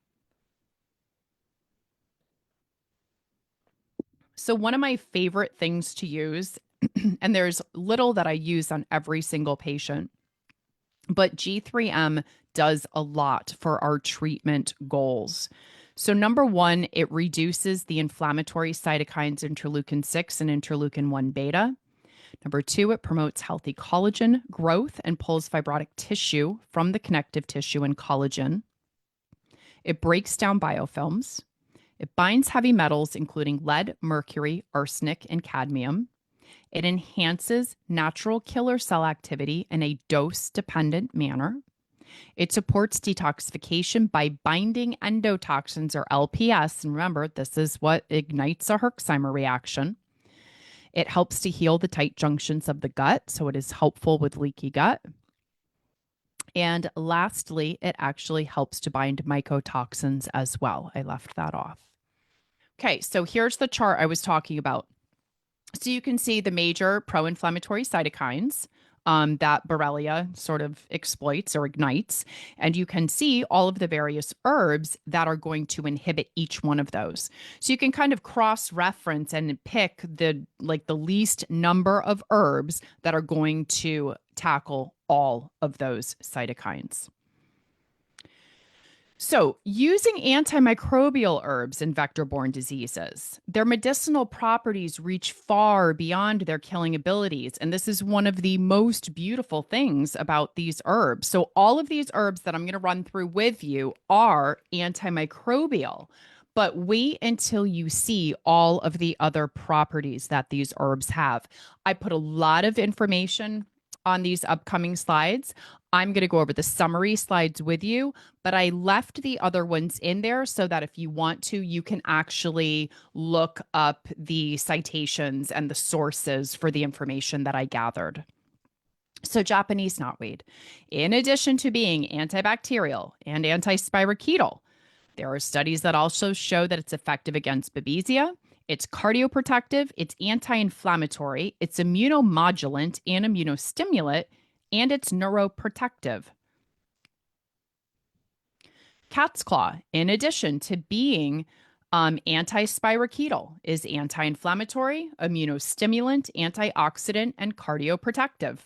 So one of my favorite things to use, and there's little that I use on every single patient, but G3M does a lot for our treatment goals. So number one, it reduces the inflammatory cytokines interleukin 6 and interleukin 1 beta. Number two, it promotes healthy collagen growth and pulls fibrotic tissue from the connective tissue and collagen. It breaks down biofilms. It binds heavy metals, including lead, mercury, arsenic, and cadmium. It enhances natural killer cell activity in a dose-dependent manner. It supports detoxification by binding endotoxins or LPS. And remember, this is what ignites a Herxheimer reaction. It helps to heal the tight junctions of the gut, so it is helpful with leaky gut. And lastly, it actually helps to bind mycotoxins as well. I left that off. Okay, so here's the chart I was talking about. So you can see the major pro-inflammatory cytokines that Borrelia sort of exploits or ignites. And you can see all of the various herbs that are going to inhibit each one of those. So you can kind of cross-reference and pick the least number of herbs that are going to tackle all of those cytokines. So, using antimicrobial herbs in vector-borne diseases, their medicinal properties reach far beyond their killing abilities. And this is one of the most beautiful things about these herbs. So, all of these herbs that I'm going to run through with you are antimicrobial. But wait until you see all of the other properties that these herbs have. I put a lot of information on these upcoming slides. I'm going to go over the summary slides with you, but I left the other ones in there so that if you want to, you can actually look up the citations and the sources for the information that I gathered. So Japanese knotweed, in addition to being antibacterial and antispirochetal, there are studies that also show that it's effective against Babesia. It's cardioprotective, it's anti-inflammatory, it's immunomodulant and immunostimulant, and it's neuroprotective. Cat's claw, in addition to being antispirochetal, is anti-inflammatory, immunostimulant, antioxidant, and cardioprotective.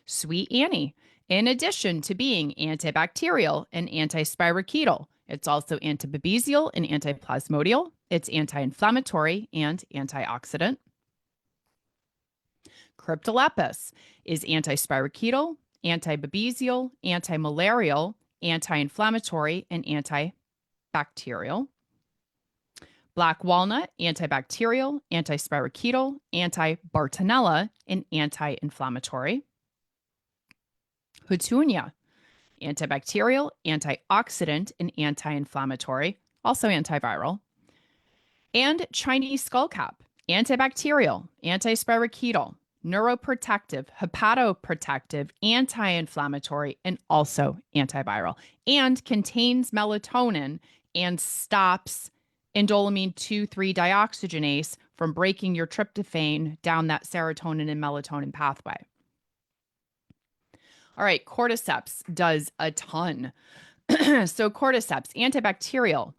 Sweet Annie, in addition to being antibacterial and antispirochetal, it's also antibabesial and antiplasmodial. It's anti-inflammatory and antioxidant. Cryptolepis is antispirochetal, antibabesial, antimalarial, anti-inflammatory, and antibacterial. Black walnut, antibacterial, antispirochetal, anti-Bartonella, and anti-inflammatory. Petunia, antibacterial, antioxidant, and anti inflammatory, also antiviral. And Chinese skullcap, antibacterial, antispirochetal, neuroprotective, hepatoprotective, anti inflammatory, and also antiviral, and contains melatonin and stops indoleamine 2,3 dioxygenase from breaking your tryptophan down that serotonin and melatonin pathway. All right, cordyceps does a ton. So, cordyceps, antibacterial,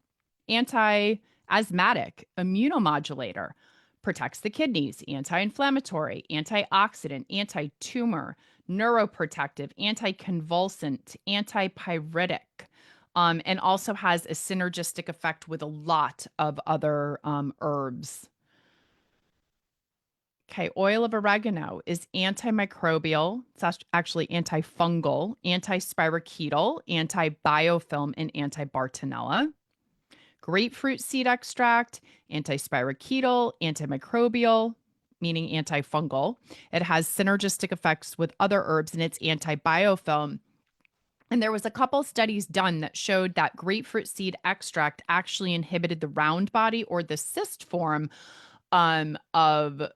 anti-asthmatic, immunomodulator, protects the kidneys, anti-inflammatory, antioxidant, anti-tumor, neuroprotective, anti-convulsant, antipyretic, and also has a synergistic effect with a lot of other herbs. Okay, oil of oregano is antimicrobial. It's actually antifungal, antispirochetal, antibiofilm, and anti-Bartonella. Grapefruit seed extract, antispirochetal, antimicrobial, meaning antifungal. It has synergistic effects with other herbs and it's antibiofilm. And there was a couple studies done that showed that grapefruit seed extract actually inhibited the round body or the cyst form of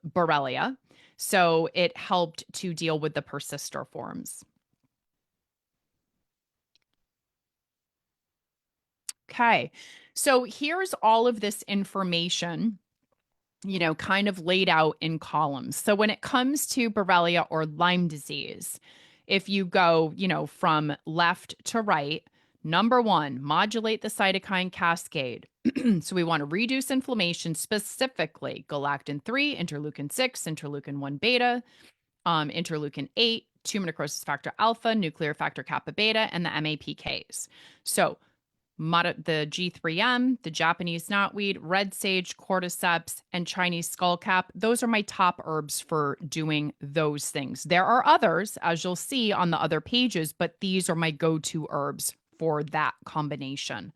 Borrelia. So it helped to deal with the persister forms. Okay. So here's all of this information, kind of laid out in columns. So when it comes to Borrelia or Lyme disease, if you go, from left to right, number one, modulate the cytokine cascade. So we want to reduce inflammation, specifically galactin 3, interleukin 6, interleukin 1 beta, interleukin 8, tumor necrosis factor alpha, nuclear factor kappa beta, and the MAPKs. So the G3M, the Japanese knotweed, red sage, cordyceps, and Chinese skullcap. Those are my top herbs for doing those things. There are others, as you'll see on the other pages, but these are my go-to herbs for that combination.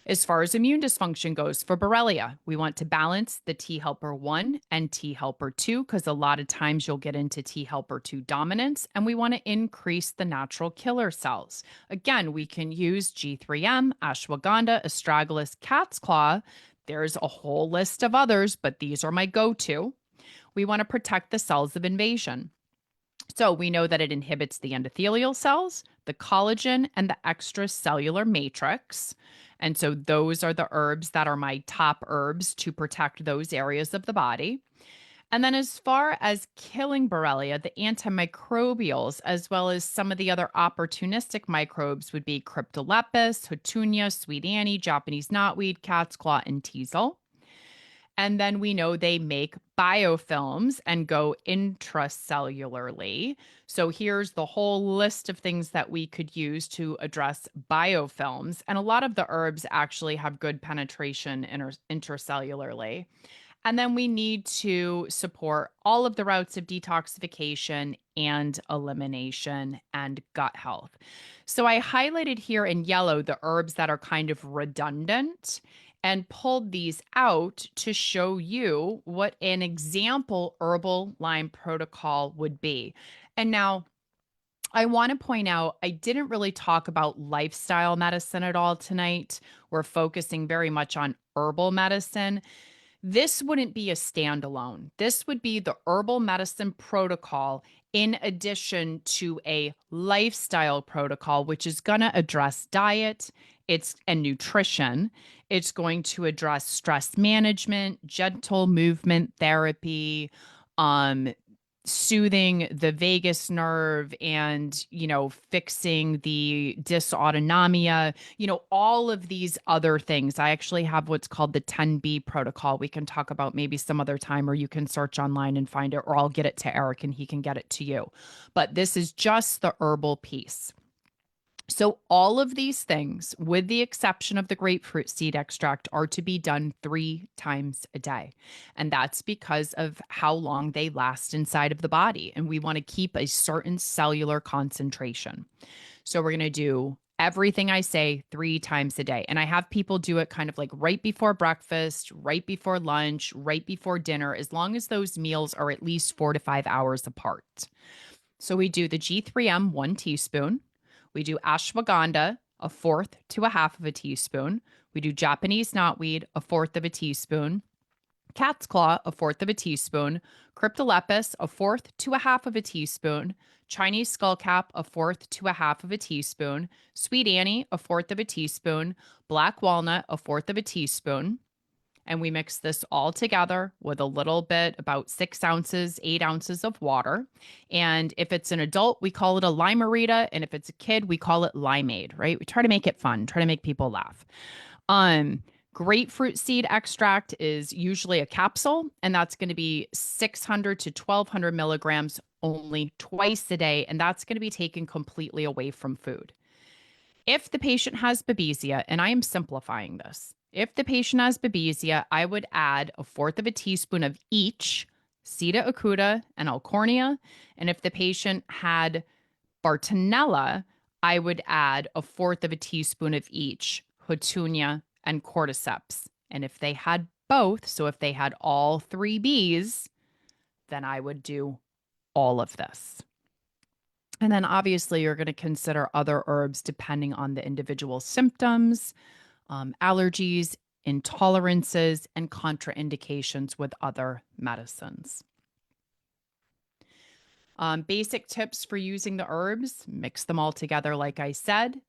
As far as immune dysfunction goes, for Borrelia, we want to balance the T helper 1 and T helper 2 because a lot of times you'll get into T helper 2 dominance, and we want to increase the natural killer cells. Again, we can use G3M, ashwagandha, astragalus, cat's claw. There's a whole list of others, but these are my go-to. We want to protect the cells of invasion. So we know that it inhibits the endothelial cells, the collagen, and the extracellular matrix. And so those are the herbs that are my top herbs to protect those areas of the body. And then as far as killing Borrelia, the antimicrobials, as well as some of the other opportunistic microbes would be Cryptolepis, Hatunia, Sweet Annie, Japanese knotweed, cat's claw, and teasel. And then we know they make biofilms and go intracellularly. So here's the whole list of things that we could use to address biofilms. And a lot of the herbs actually have good penetration intracellularly. And then we need to support all of the routes of detoxification and elimination and gut health. So I highlighted here in yellow the herbs that are kind of redundant and pulled these out to show you what an example herbal Lyme protocol would be. And now I want to point out, I didn't really talk about lifestyle medicine at all tonight. We're focusing very much on herbal medicine. This wouldn't be a standalone. This would be the herbal medicine protocol in addition to a lifestyle protocol, which is going to address diet, and nutrition. It's going to address stress management, gentle movement therapy, soothing the vagus nerve and, fixing the dysautonomia, all of these other things. I actually have what's called the 10B protocol. We can talk about maybe some other time, or you can search online and find it, or I'll get it to Eric and he can get it to you. But this is just the herbal piece. So all of these things, with the exception of the grapefruit seed extract, are to be done 3 times a day. And that's because of how long they last inside of the body. And we want to keep a certain cellular concentration. So we're going to do everything I say 3 times a day. And I have people do it kind of like right before breakfast, right before lunch, right before dinner, as long as those meals are at least 4 to 5 hours apart. So we do the G3M, 1 teaspoon. We do ashwagandha, a fourth to a half of a teaspoon. We do Japanese knotweed, a fourth of a teaspoon. Cat's claw, a fourth of a teaspoon. Cryptolepis, a fourth to a half of a teaspoon. Chinese skullcap, a fourth to a half of a teaspoon. Sweet Annie, a fourth of a teaspoon. Black walnut, a fourth of a teaspoon. And we mix this all together with a little bit, about 6 ounces, 8 ounces of water. And if it's an adult, we call it a limerita. And if it's a kid, we call it limeade, right? We try to make it fun, try to make people laugh. Um, Grapefruit seed extract is usually a capsule, and that's going to be 600 to 1200 milligrams only twice a day. And that's going to be taken completely away from food. If the patient has Babesia, and I am simplifying this, if the patient has Babesia, I would add a fourth of a teaspoon of each Sida acuta and Alcornia. And if the patient had Bartonella, I would add a fourth of a teaspoon of each Hatunia and Cordyceps. And if they had both, so if they had all three Bs, then I would do all of this. And then obviously, you're going to consider other herbs depending on the individual symptoms, allergies, intolerances, and contraindications with other medicines. Basic tips for using the herbs: mix them all together, like I said.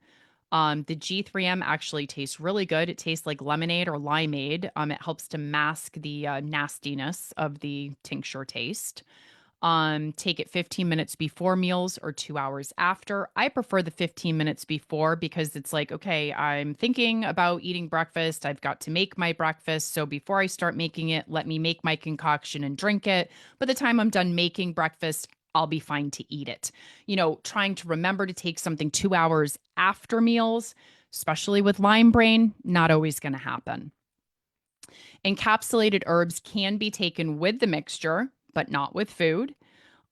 The G3M actually tastes really good. It tastes like lemonade or limeade. It helps to mask the nastiness of the tincture taste. Take it 15 minutes before meals or 2 hours after. I prefer the 15 minutes before because it's like, okay, I'm thinking about eating breakfast. I've got to make my breakfast. So before I start making it, let me make my concoction and drink it. By the time I'm done making breakfast, I'll be fine to eat it. Trying to remember to take something 2 hours after meals, especially with Lyme brain, not always going to happen. Encapsulated herbs can be taken with the mixture, but not with food.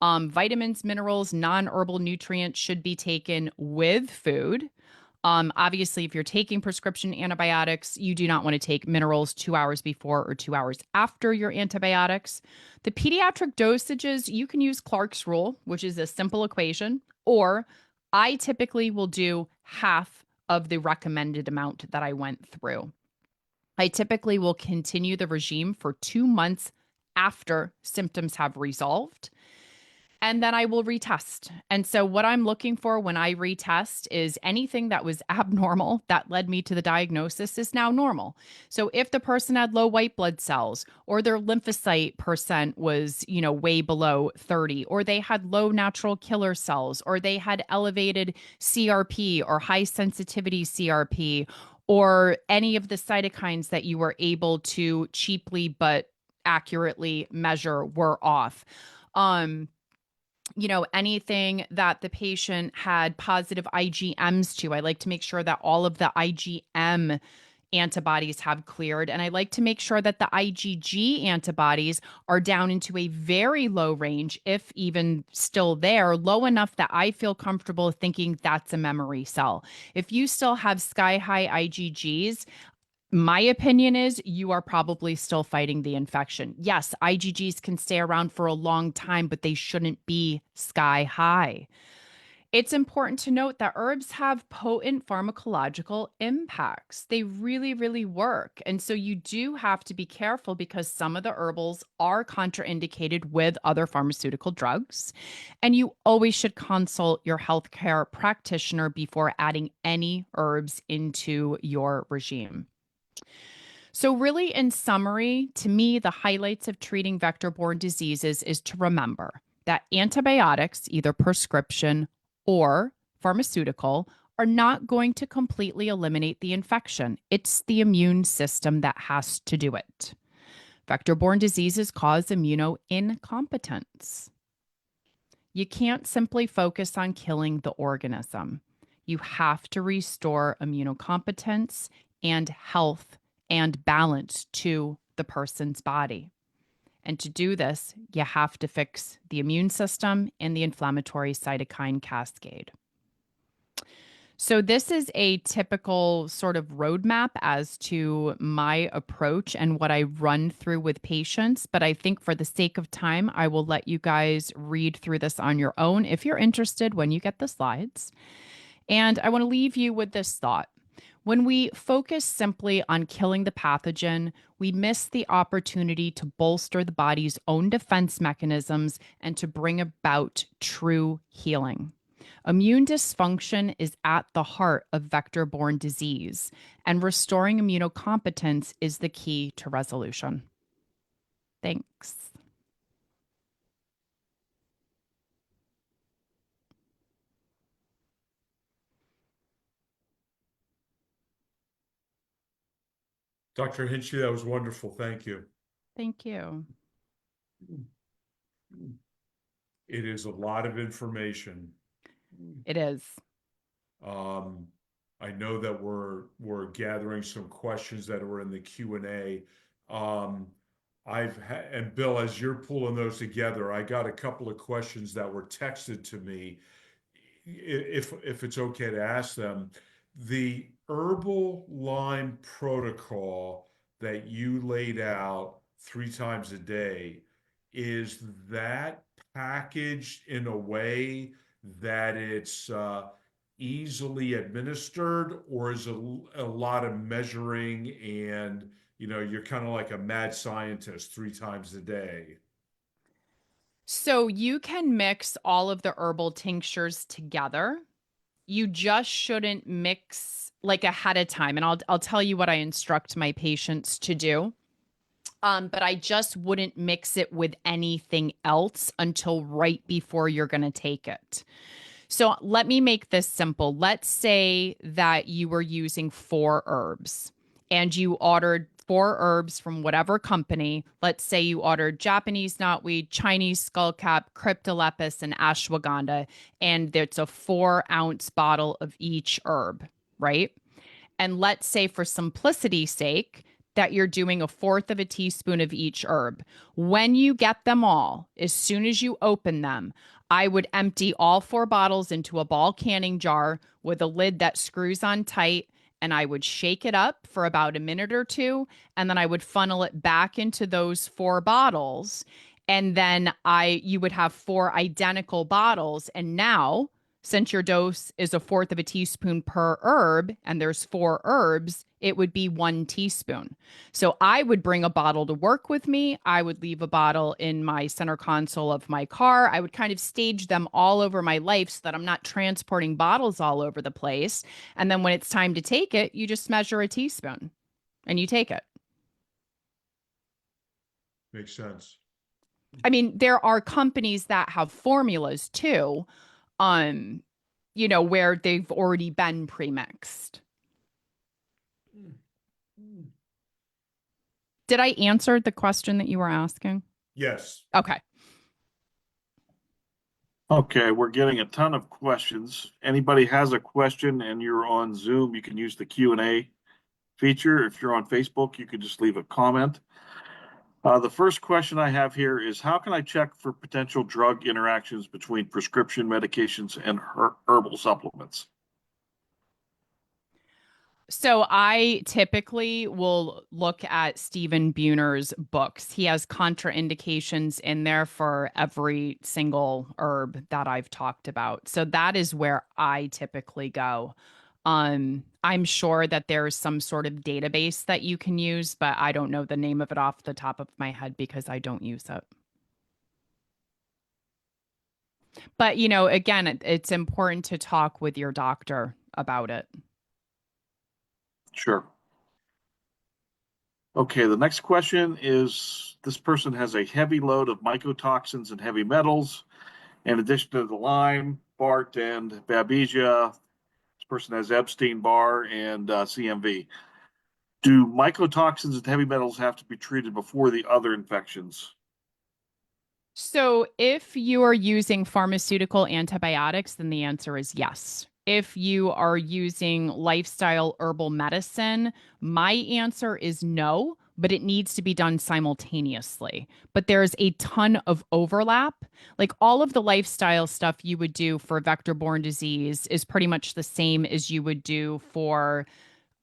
Vitamins, minerals, non-herbal nutrients should be taken with food. Obviously, if you're taking prescription antibiotics, you do not want to take minerals 2 hours before or 2 hours after your antibiotics. The pediatric dosages, you can use Clark's rule, which is a simple equation, or I typically will do half of the recommended amount that I went through. I typically will continue the regime for 2 months after symptoms have resolved. And then I will retest. And so, what I'm looking for when I retest is anything that was abnormal that led me to the diagnosis is now normal. So, if the person had low white blood cells or their lymphocyte percent was, way below 30, or they had low natural killer cells, or they had elevated CRP or high sensitivity CRP, or any of the cytokines that you were able to cheaply but accurately measure were off. Anything that the patient had positive IgMs to, I like to make sure that all of the IgM antibodies have cleared. And I like to make sure that the IgG antibodies are down into a very low range, if even still there, low enough that I feel comfortable thinking that's a memory cell. If you still have sky high IgGs, my opinion is you are probably still fighting the infection. Yes, IgGs can stay around for a long time, but they shouldn't be sky high. It's important to note that herbs have potent pharmacological impacts. They really, really work. And so you do have to be careful because some of the herbals are contraindicated with other pharmaceutical drugs. And you always should consult your healthcare practitioner before adding any herbs into your regime. So, really, in summary, to me, the highlights of treating vector borne diseases is to remember that antibiotics, either prescription or pharmaceutical, are not going to completely eliminate the infection. It's the immune system that has to do it. Vector borne diseases cause immunoincompetence. You can't simply focus on killing the organism. You have to restore immunocompetence and health and balance to the person's body. And to do this, you have to fix the immune system and the inflammatory cytokine cascade. So, this is a typical sort of roadmap as to my approach and what I run through with patients. But I think for the sake of time, I will let you guys read through this on your own if you're interested when you get the slides. And I want to leave you with this thought. When we focus simply on killing the pathogen, we miss the opportunity to bolster the body's own defense mechanisms and to bring about true healing. Immune dysfunction is at the heart of vector borne disease, and restoring immunocompetence is the key to resolution. Thanks. Dr. Hinchey, that was wonderful. Thank you. Thank you. It is a lot of information. It is. Um, I know that we're gathering some questions that were in the Q&A. And Bill, as you're pulling those together, I got a couple of questions that were texted to me. If it's okay to ask them, the herbal Lyme protocol that you laid out 3 times a day, is that packaged in a way that it's easily administered, or is a lot of measuring and you're kind of like a mad scientist 3 times a day? So you can mix all of the herbal tinctures together. You just shouldn't mix like ahead of time. And I'll tell you what I instruct my patients to do. But I just wouldn't mix it with anything else until right before you're going to take it. So let me make this simple. Let's say that you were using 4 herbs and you ordered 4 herbs from whatever company. Let's say you ordered Japanese knotweed, Chinese skullcap, cryptolepis, and ashwagandha, and it's a 4-ounce bottle of each herb, right? And let's say for simplicity's sake, that you're doing 1/4 of a teaspoon of each herb. When you get them all, as soon as you open them, I would empty all 4 bottles into a ball canning jar with a lid that screws on tight, and I would shake it up for about a minute or two, and then I would funnel it back into those 4 bottles, and then you would have 4 identical bottles. And now, since your dose is 1/4 of a teaspoon per herb and there's 4 herbs, it would be 1 teaspoon. So I would bring a bottle to work with me. I would leave a bottle in my center console of my car. I would kind of stage them all over my life so that I'm not transporting bottles all over the place. And then when it's time to take it, you just measure a teaspoon and you take it. Makes sense. I mean, there are companies that have formulas too, where they've already been pre-mixed. Did I answer the question that you were asking? Yes. Okay. Okay, we're getting a ton of questions. Anybody has a question and you're on Zoom, you can use the Q&A feature. If you're on Facebook, you can just leave a comment. The first question I have here is, how can I check for potential drug interactions between prescription medications and herbal supplements? So I typically will look at Stephen Buhner's books. He has contraindications in there for every single herb that I've talked about. So that is where I typically go. I'm sure that there's some sort of database that you can use, but I don't know the name of it off the top of my head because I don't use it. But, again, it's important to talk with your doctor about it. Sure. Okay, the next question is, this person has a heavy load of mycotoxins and heavy metals, in addition to the Lyme, Bart, and Babesia. This person has Epstein-Barr and CMV. Do mycotoxins and heavy metals have to be treated before the other infections? So, if you are using pharmaceutical antibiotics, then the answer is yes. If you are using lifestyle herbal medicine, my answer is no. but it needs to be done simultaneously. But there's a ton of overlap. Like all of the lifestyle stuff you would do for vector-borne disease is pretty much the same as you would do for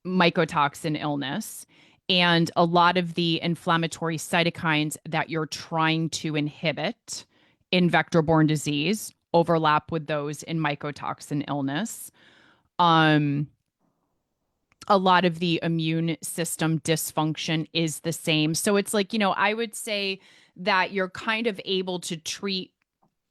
mycotoxin illness. And a lot of the inflammatory cytokines that you're trying to inhibit in vector-borne disease overlap with those in mycotoxin illness. Um, a lot of the immune system dysfunction is the same. So it's like, I would say that you're kind of able to treat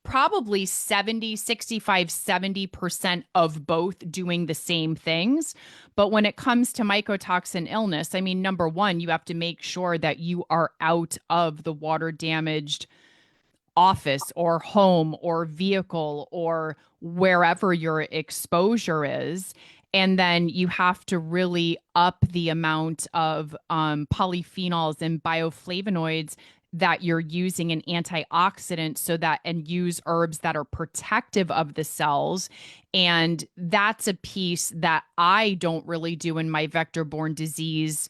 probably 70, 65, 70% of both doing the same things. But when it comes to mycotoxin illness, I mean, number one, you have to make sure that you are out of the water damaged office or home or vehicle or wherever your exposure is. And then you have to really up the amount of polyphenols and bioflavonoids that you're using in antioxidants so that and use herbs that are protective of the cells. And that's a piece that I don't really do in my vector-borne disease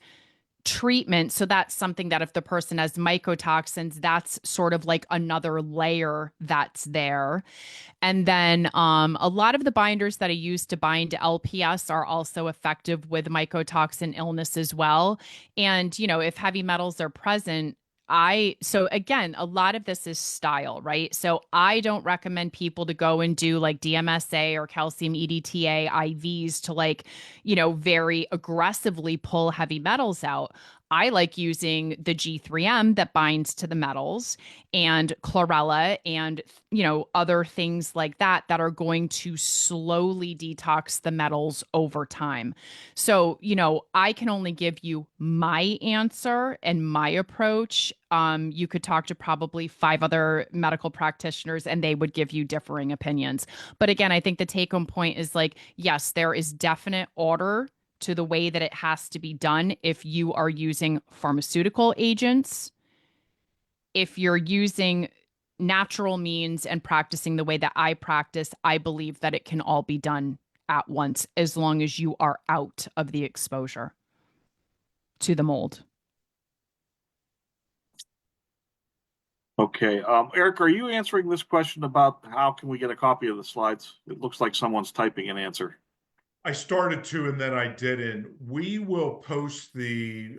treatment. So that's something that if the person has mycotoxins, that's sort of like another layer that's there. And then a lot of the binders that I use to bind to LPS are also effective with mycotoxin illness as well. And, if heavy metals are present, so again, a lot of this is style, right? So I don't recommend people to go and do like DMSA or calcium EDTA IVs to very aggressively pull heavy metals out. I like using the G3M that binds to the metals and chlorella and, other things like that that are going to slowly detox the metals over time. So, I can only give you my answer and my approach. You could talk to probably 5 other medical practitioners and they would give you differing opinions. But again, I think the take home point is like, yes, there is definite order to the way that it has to be done if you are using pharmaceutical agents. If you're using natural means and practicing the way that I practice, I believe that it can all be done at once as long as you are out of the exposure to the mold. Okay. Eric, are you answering this question about how can we get a copy of the slides? It looks like someone's typing an answer. I started to, and then I didn't. We will post the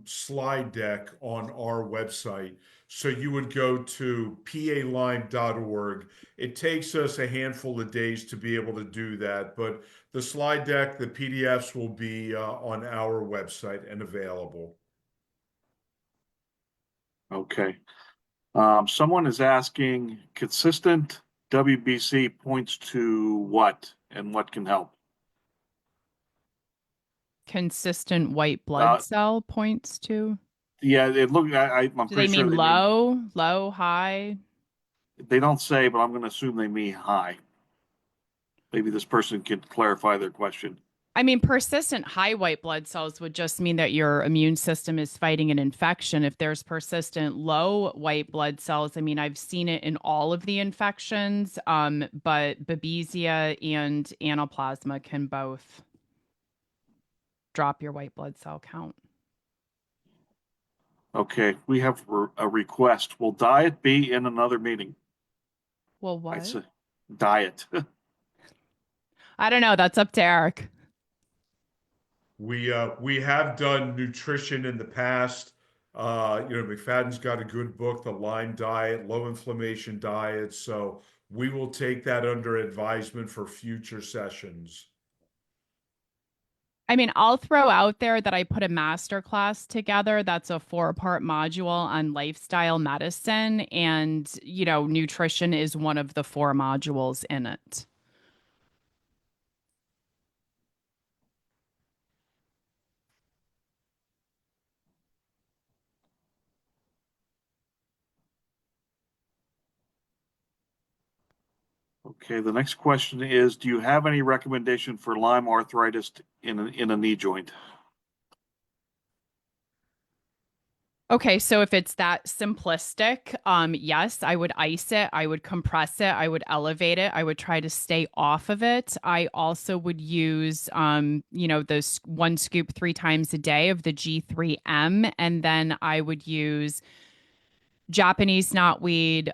slide deck on our website. So you would go to palyme.org. It takes us a handful of days to be able to do that, but the slide deck, the PDFs will be on our website and available. Okay. Someone is asking, consistent WBC points to what and what can help? Consistent white blood cell points to? Yeah, it looked. I'm Do pretty they sure mean low, high? They don't say, but I'm going to assume they mean high. Maybe this person can clarify their question. I mean, persistent high white blood cells would just mean that your immune system is fighting an infection. If there's persistent low white blood cells, I mean, I've seen it in all of the infections, but Babesia and Anaplasma can both drop your white blood cell count. Okay, we have a request. Will diet be in another meeting? Well, what? I say diet. I don't know. That's up to Eric. We have done nutrition in the past. McFadden's got a good book, The Lyme Diet, Low Inflammation Diet. So we will take that under advisement for future sessions. I mean, I'll throw out there that I put a master class together that's a 4-part module on lifestyle medicine. And, nutrition is one of the 4 modules in it. Okay, the next question is, do you have any recommendation for Lyme arthritis in a knee joint? Okay, so if it's that simplistic, yes, I would ice it, I would compress it, I would elevate it, I would try to stay off of it. I also would use, those one scoop 3 times a day of the G3M, and then I would use Japanese knotweed,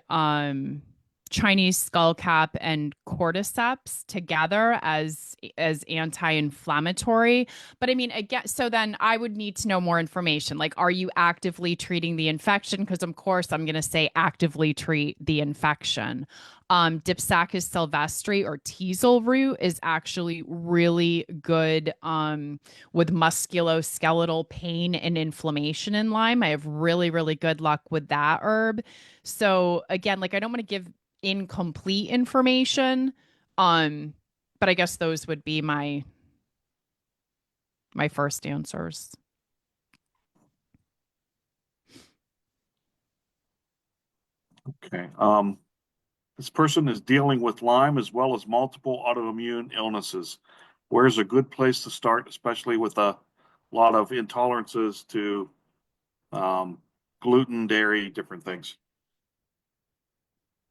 Chinese skullcap, and cordyceps together as anti-inflammatory. But I mean, again, so then I would need to know more information. Like, are you actively treating the infection? Because of course, I'm going to say actively treat the infection. Dipsacus sylvestre or teasel root is actually really good with musculoskeletal pain and inflammation in Lyme. I have really, really good luck with that herb. So again, like I don't want to give incomplete information. Um, but I guess those would be my first answers. Okay. This person is dealing with Lyme as well as multiple autoimmune illnesses. Where's a good place to start, especially with a lot of intolerances to um, gluten, dairy, different things?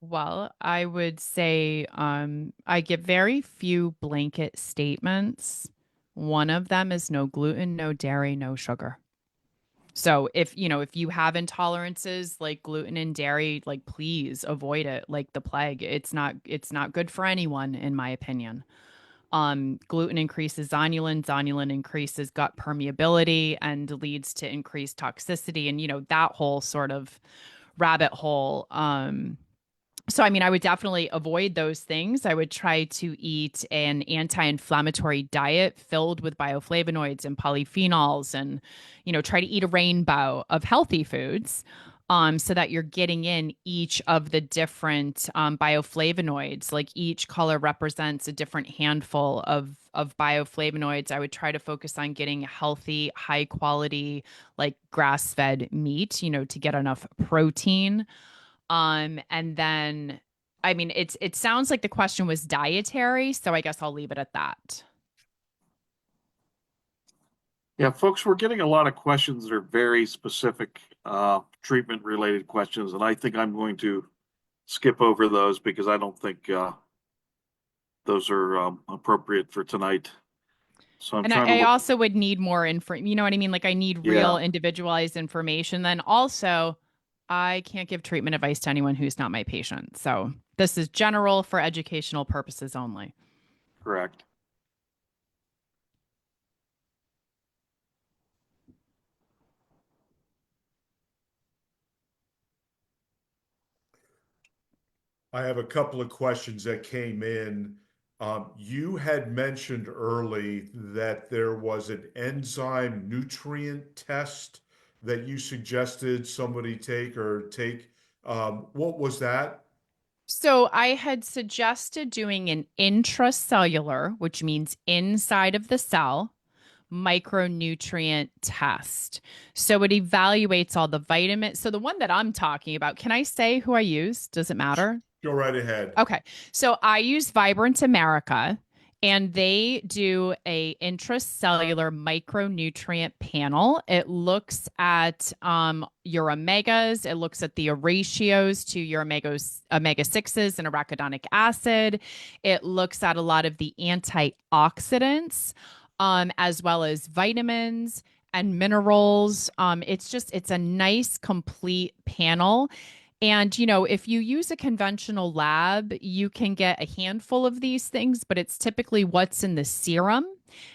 Well, I would say I give very few blanket statements. One of them is no gluten, no dairy, no sugar. So if you have intolerances like gluten and dairy, like please avoid it like the plague. It's not good for anyone in my opinion. Gluten increases zonulin, zonulin increases gut permeability and leads to increased toxicity and that whole sort of rabbit hole. So, I mean, I would definitely avoid those things. I would try to eat an anti-inflammatory diet filled with bioflavonoids and polyphenols and, try to eat a rainbow of healthy foods so that you're getting in each of the different bioflavonoids. Like each color represents a different handful of bioflavonoids. I would try to focus on getting healthy, high quality, like grass-fed meat, to get enough protein. And then, I mean, it sounds like the question was dietary, so I guess I'll leave it at that. Yeah, folks, we're getting a lot of questions that are very specific treatment related questions, and I think I'm going to skip over those because I don't think those are appropriate for tonight. So I'm And I, trying to I look. also would need more info. You know what I mean? Like I need real Yeah, individualized information. Then also, I can't give treatment advice to anyone who's not my patient. So this is general for educational purposes only. correct. I have a couple of questions that came in. You had mentioned early that there was an enzyme nutrient test that you suggested somebody take. What was that? So I had suggested doing an intracellular, which means inside of the cell, micronutrient test. So it evaluates all the vitamins. So the one that I'm talking about, can I say who I use? Does it matter? Go right ahead. Okay. So I use Vibrant America and they do a intracellular micronutrient panel. It looks at your omegas, it looks at the ratios to your omega 6s and arachidonic acid. It looks at a lot of the antioxidants as well as vitamins and minerals. It's a nice complete panel. And, if you use a conventional lab, you can get a handful of these things, but it's typically what's in the serum.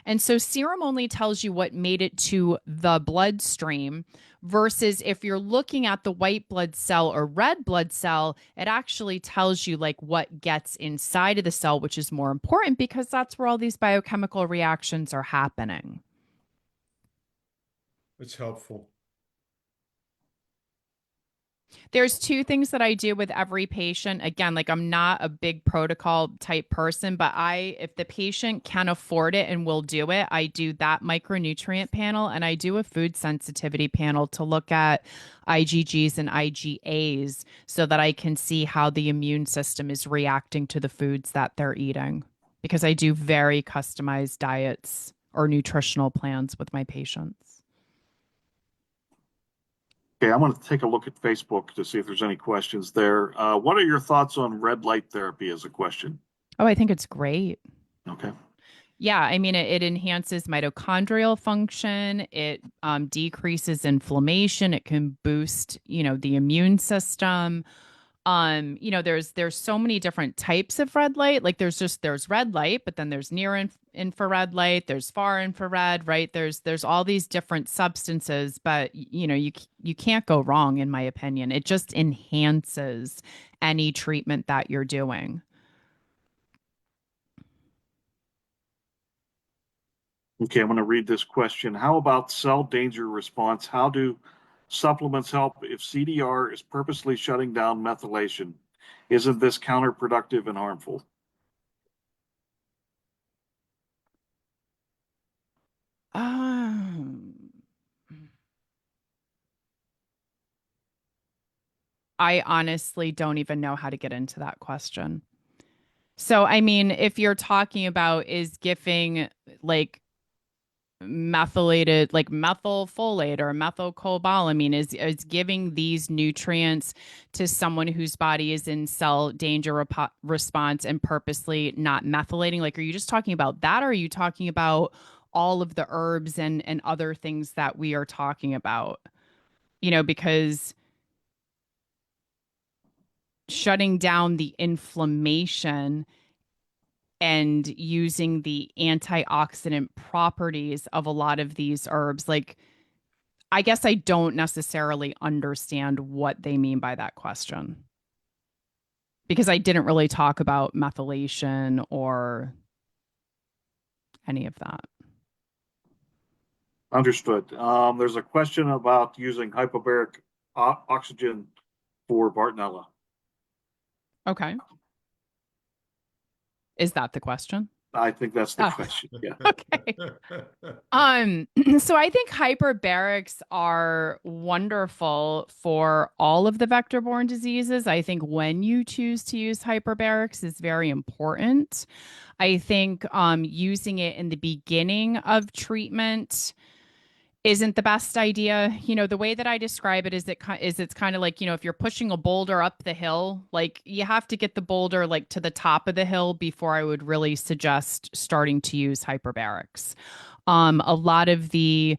And so serum only tells you what made it to the bloodstream versus if you're looking at the white blood cell or red blood cell, it actually tells you like what gets inside of the cell, which is more important because that's where all these biochemical reactions are happening. It's helpful. There's two things that I do with every patient. Again, like I'm not a big protocol type person, but if the patient can afford it and will do it, I do that micronutrient panel and I do a food sensitivity panel to look at IgGs and IgAs so that I can see how the immune system is reacting to the foods that they're eating. Because I do very customized diets or nutritional plans with my patients. Okay, I'm going to take a look at Facebook to see if there's any questions there. What are your thoughts on red light therapy as a question? Oh, I think it's great. Okay. Yeah, I mean, it enhances mitochondrial function. It decreases inflammation. It can boost, the immune system. There's so many different types of red light. Like there's red light, but then there's infrared light. There's far infrared, right? There's all these different substances, but you can't go wrong, in my opinion. It just enhances any treatment that you're doing. Okay, I'm going to read this question. How about cell danger response? How do supplements help if CDR is purposely shutting down methylation? Isn't this counterproductive and harmful? Um, I honestly don't even know how to get into that question. So, I mean, if you're talking about is giving like methylated, like methylfolate or methylcobalamin, is giving these nutrients to someone whose body is in cell danger response and purposely not methylating, like, are you just talking about that, or are you talking about all of the herbs and other things that we are talking about? Because shutting down the inflammation and using the antioxidant properties of a lot of these herbs, like, I guess I don't necessarily understand what they mean by that question, because I didn't really talk about methylation or any of that. Understood. There's a question about using hyperbaric oxygen for Bartonella. Okay. Is that the question? I think that's the Oh, question. Yeah. okay. So I think hyperbarics are wonderful for all of the vector-borne diseases. I think when you choose to use hyperbarics is very important. I think using it in the beginning of treatment isn't the best idea. The way that I describe it is it's kind of like, if you're pushing a boulder up the hill, like you have to get the boulder like to the top of the hill before I would really suggest starting to use hyperbarics. A lot of the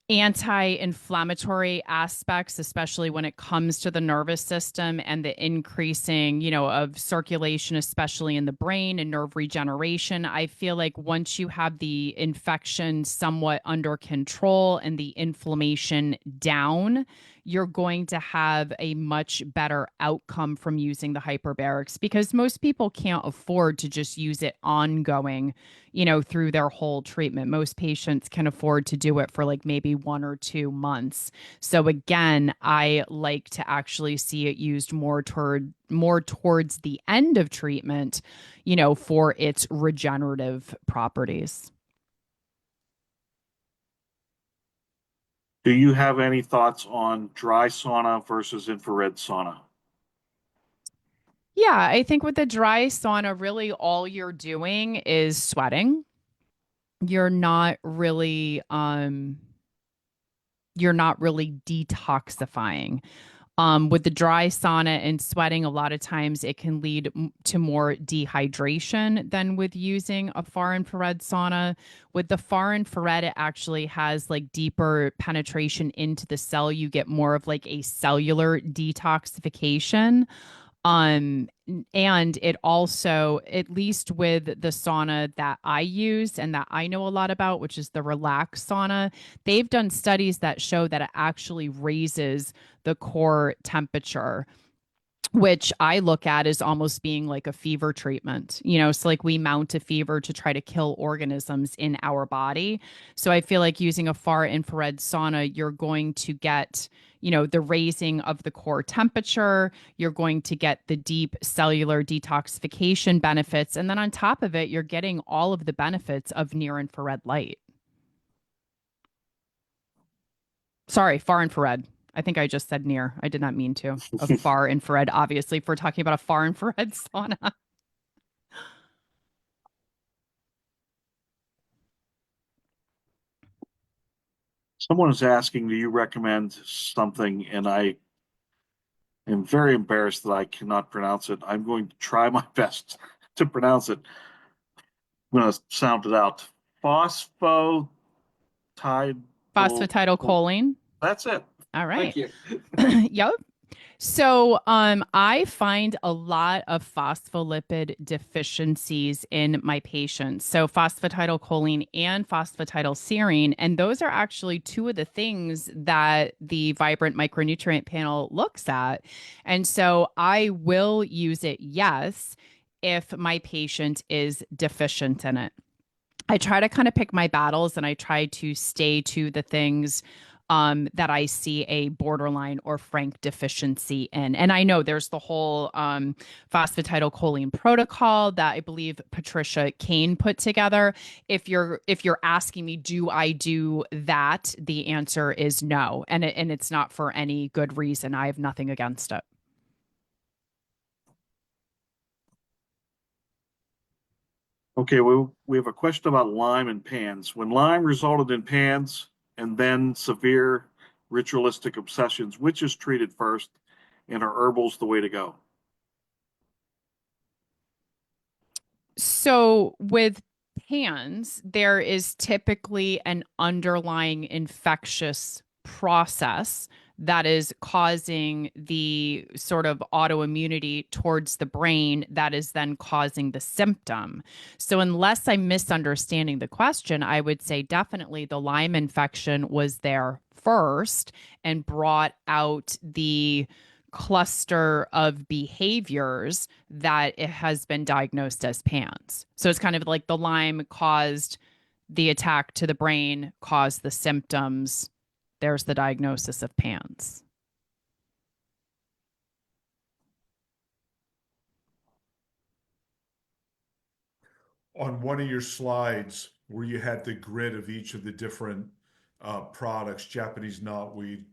anti-inflammatory aspects, especially when it comes to the nervous system and the increasing, of circulation, especially in the brain and nerve regeneration. I feel like once you have the infection somewhat under control and the inflammation down, you're going to have a much better outcome from using the hyperbarics, because most people can't afford to just use it ongoing, through their whole treatment. Most patients can afford to do it for like maybe 1 or 2 months. So again, I like to actually see it used more towards the end of treatment, for its regenerative properties. Do you have any thoughts on dry sauna versus infrared sauna? Yeah, I think with the dry sauna, really all you're doing is sweating. You're not really detoxifying. With the dry sauna and sweating, a lot of times it can lead to more dehydration than with using a far infrared sauna. With the far infrared, it actually has like deeper penetration into the cell. You get more of like a cellular detoxification. And it also, at least with the sauna that I use and that I know a lot about, which is the relax sauna, they've done studies that show that it actually raises the core temperature, which I look at as almost being like a fever treatment. So like we mount a fever to try to kill organisms in our body. So I feel like using a far infrared sauna, you're going to get, the raising of the core temperature, you're going to get the deep cellular detoxification benefits. And then on top of it, you're getting all of the benefits of near infrared light. Sorry, far infrared. I think I just said near. I did not mean to. A far infrared, obviously, if we're talking about a far infrared sauna. Someone is asking, do you recommend something? And I am very embarrassed that I cannot pronounce it. I'm going to try my best to pronounce it. I'm going to sound it out. Phosphatidylcholine. Phosphatidylcholine. That's it. All Thank right. you. Yep. So, I find a lot of phospholipid deficiencies in my patients. So, phosphatidylcholine and phosphatidylserine, and those are actually two of the things that the Vibrant Micronutrient Panel looks at. And so, I will use it, yes, if my patient is deficient in it. I try to kind of pick my battles and I try to stay to the things that I see a borderline or frank deficiency in. And I know there's the whole phosphatidylcholine protocol that I believe Patricia Kane put together. If you're asking me, do I do that? The answer is no, and it's not for any good reason. I have nothing against it. Okay, we have a question about Lyme and PANS. When Lyme resulted in PANS and then severe ritualistic obsessions, which is treated first, and are herbals the way to go? So with PANS, there is typically an underlying infectious process that is causing the sort of autoimmunity towards the brain that is then causing the symptom. So, unless I'm misunderstanding the question, I would say definitely the Lyme infection was there first and brought out the cluster of behaviors that it has been diagnosed as PANS. So it's kind of like the Lyme caused the attack to the brain, caused the symptoms. There's the diagnosis of PANS. On one of your slides where you had the grid of each of the different products, Japanese knotweed,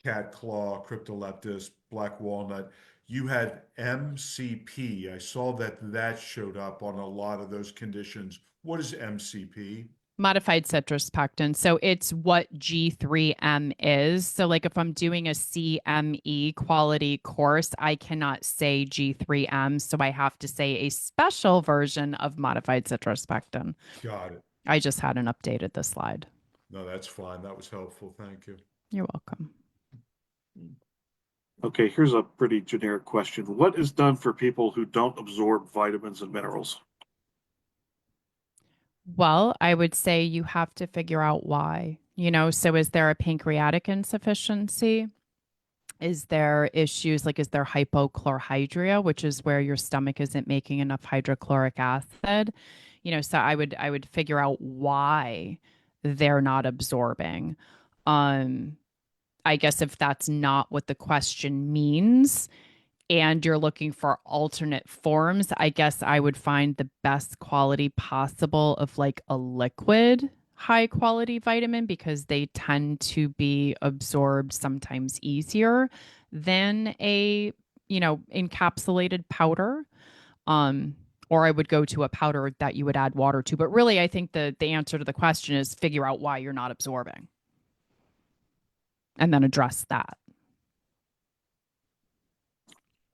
cat claw, cryptolepis, black walnut, you had MCP. I saw that that showed up on a lot of those conditions. What is MCP? Modified citrus pectin. So it's what G3M is. So, like if I'm doing a CME quality course, I cannot say G3M. So I have to say a special version of modified citrus pectin. Got it. I just hadn't updated the slide. No, that's fine. That was helpful. Thank you. You're welcome. Okay, here's a pretty generic question. What is done for people who don't absorb vitamins and minerals? Well, I would say you have to figure out why. So is there a pancreatic insufficiency? Is there issues like is there hypochlorhydria, which is where your stomach isn't making enough hydrochloric acid? So I would figure out why they're not absorbing. Um, I guess if that's not what the question means, and you're looking for alternate forms, I guess I would find the best quality possible of like a liquid high quality vitamin because they tend to be absorbed sometimes easier than a, encapsulated powder. Um, or I would go to a powder that you would add water to. But really, I think the answer to the question is figure out why you're not absorbing and then address that.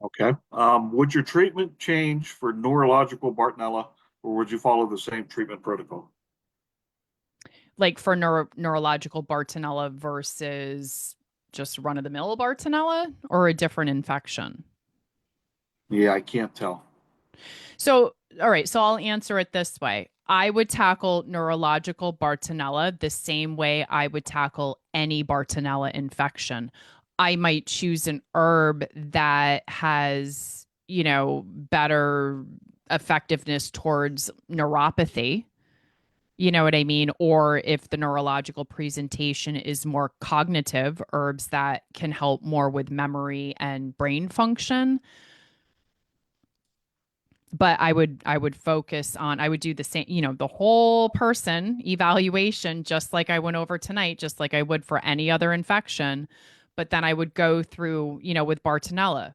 Okay. Would your treatment change for neurological Bartonella, or would you follow the same treatment protocol? Like for neurological Bartonella versus just run of the mill Bartonella or a different infection? Yeah, I can't tell. So, all right. So I'll answer it this way. I would tackle neurological Bartonella the same way I would tackle any Bartonella infection. I might choose an herb that has, better effectiveness towards neuropathy. You know what I mean? Or if the neurological presentation is more cognitive, herbs that can help more with memory and brain function. But I would focus on, I would do the same, the whole person evaluation, just like I went over tonight, just like I would for any other infection. But then I would go through, with Bartonella.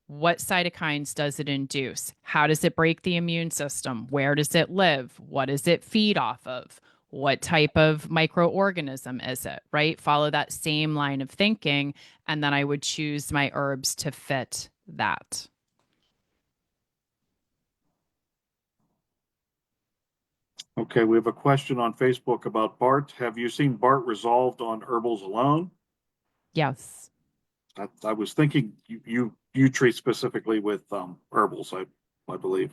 What cytokines does it induce? How does it break the immune system? Where does it live? What does it feed off of? What type of microorganism is it, right? Follow that same line of thinking. And then I would choose my herbs to fit that. Okay, we have a question on Facebook about Bart. Have you seen Bart resolved on herbals alone? Yes. I was thinking you treat specifically with herbals, I believe,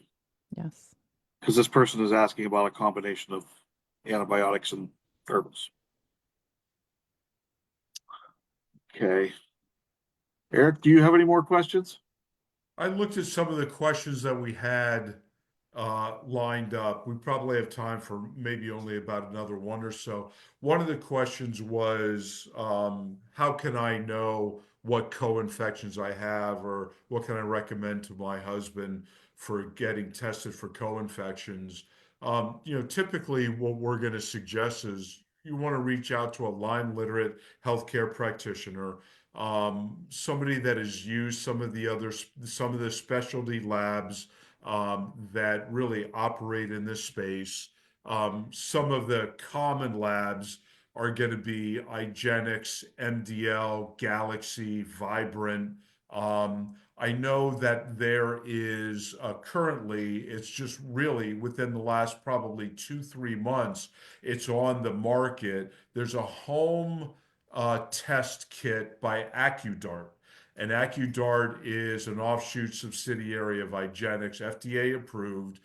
Yes. because this person is asking about a combination of antibiotics and herbals. Okay, Eric, do you have any more questions? I looked at some of the questions that we had lined up. We probably have time for maybe only about another one or so. One of the questions was, how can I know what co-infections I have, or what can I recommend to my husband for getting tested for co-infections? Typically what we're going to suggest is you want to reach out to a Lyme literate healthcare practitioner, somebody that has used some of the specialty labs that really operate in this space. Some of the common labs are going to be IGeneX, MDL, Galaxy, Vibrant. I know that there is currently, it's just really within the last probably 2, 3 months, it's on the market. There's a home test kit by AccuDart. And AccuDart is an offshoot subsidiary of IGeneX, FDA approved.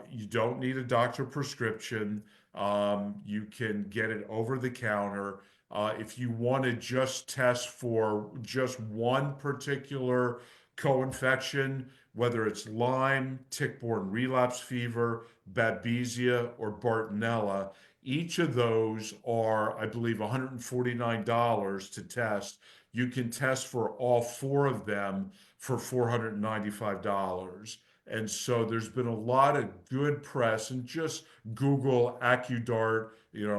You don't need a doctor prescription. You can get it over the counter. If you want to just test for just one particular co-infection, whether it's Lyme, tick-borne relapse fever, Babesia, or Bartonella, each of those are, I believe, $149 to test. You can test for all four of them for $495. And so there's been a lot of good press, and just Google AccuDart,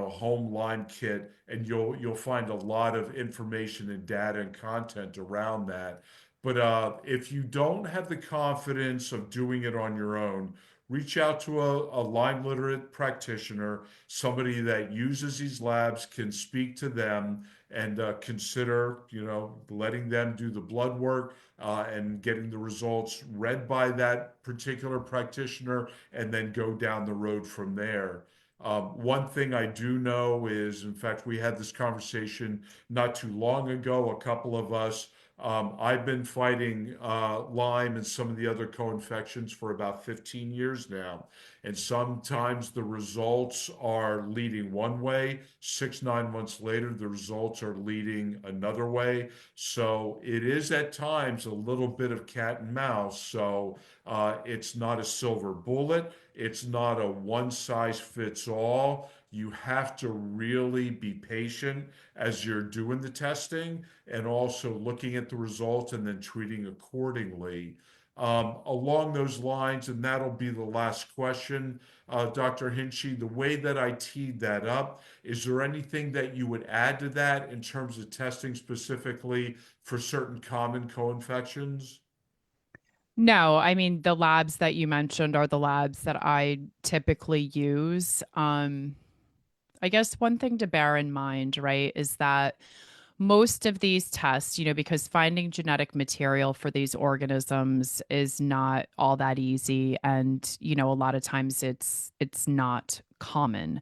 home Lyme kit, and you'll find a lot of information and data and content around that. But if you don't have the confidence of doing it on your own, reach out to a Lyme literate practitioner, somebody that uses these labs, can speak to them, and consider, letting them do the blood work and getting the results read by that particular practitioner, and then go down the road from there. One thing I do know is, in fact, we had this conversation not too long ago, a couple of us. I've been fighting Lyme and some of the other co-infections for about 15 years now. And sometimes the results are leading one way. 6, 9 months later, the results are leading another way. So it is at times a little bit of cat and mouse. So it's not a silver bullet. It's not a one size fits all. You have to really be patient as you're doing the testing, and also looking at the results and then treating accordingly. Along those lines, and that'll be the last question, Dr. Hinchey, the way that I teed that up, is there anything that you would add to that in terms of testing specifically for certain common co-infections? No, I mean, the labs that you mentioned are the labs that I typically use. I guess one thing to bear in mind, right, is that most of these tests, because finding genetic material for these organisms is not all that easy, and a lot of times it's not common.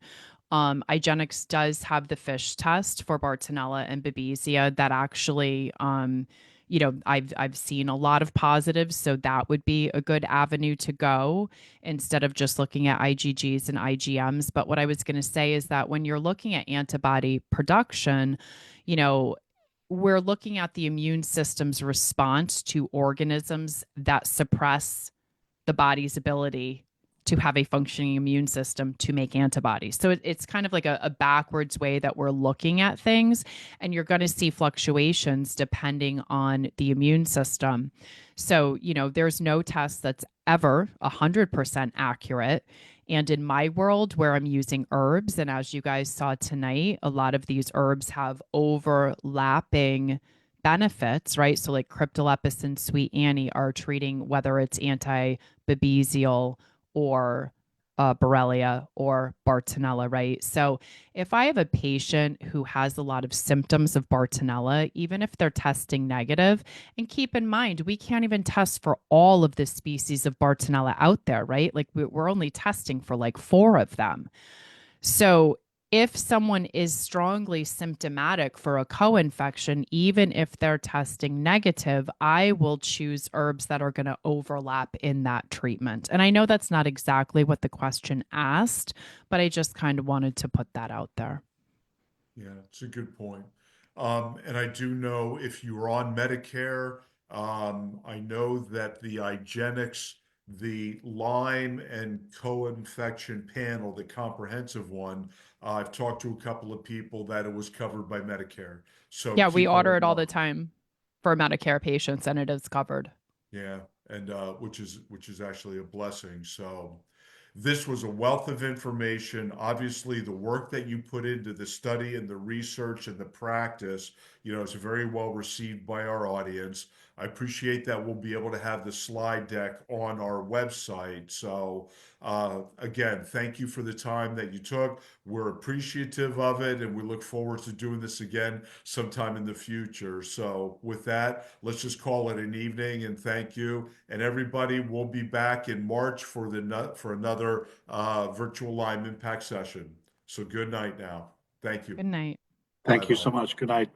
IGeneX does have the fish test for Bartonella and Babesia that actually, I've seen a lot of positives, so that would be a good avenue to go instead of just looking at IgGs and IgMs. But what I was going to say is that when you're looking at antibody production, you know, we're looking at the immune system's response to organisms that suppress the body's ability to have a functioning immune system to make antibodies. So it's kind of like a backwards way that we're looking at things. And you're going to see fluctuations depending on the immune system. So, there's no test that's ever 100% accurate. And in my world, where I'm using herbs, and as you guys saw tonight, a lot of these herbs have overlapping benefits, right? So, like cryptolepis and sweet Annie are treating whether it's anti babesial or Borrelia or Bartonella, right? So if I have a patient who has a lot of symptoms of Bartonella, even if they're testing negative, and keep in mind, we can't even test for all of the species of Bartonella out there, right? Like we're only testing for like 4 of them. So if someone is strongly symptomatic for a co-infection, even if they're testing negative, I will choose herbs that are going to overlap in that treatment. And I know that's not exactly what the question asked, but I just kind of wanted to put that out there. Yeah, it's a good point. And I do know if you're on Medicare, I know that the IGeneX, the Lyme and co-infection panel, the comprehensive one, I've talked to a couple of people that it was covered by Medicare. So Yeah, we keep that order in it all mind. the time for Medicare patients and it is covered. Yeah, and which is actually a blessing. So this was a wealth of information. Obviously, the work that you put into the study and the research and the practice, is very well received by our audience. I appreciate that we'll be able to have the slide deck on our website. So again, thank you for the time that you took. We're appreciative of it, and we look forward to doing this again sometime in the future. So with that, let's just call it an evening and thank you. And everybody, we'll be back in March for another virtual Lyme Impact session. So good night now. Thank you. Good night. Bye Thank you bye. so much. Good night.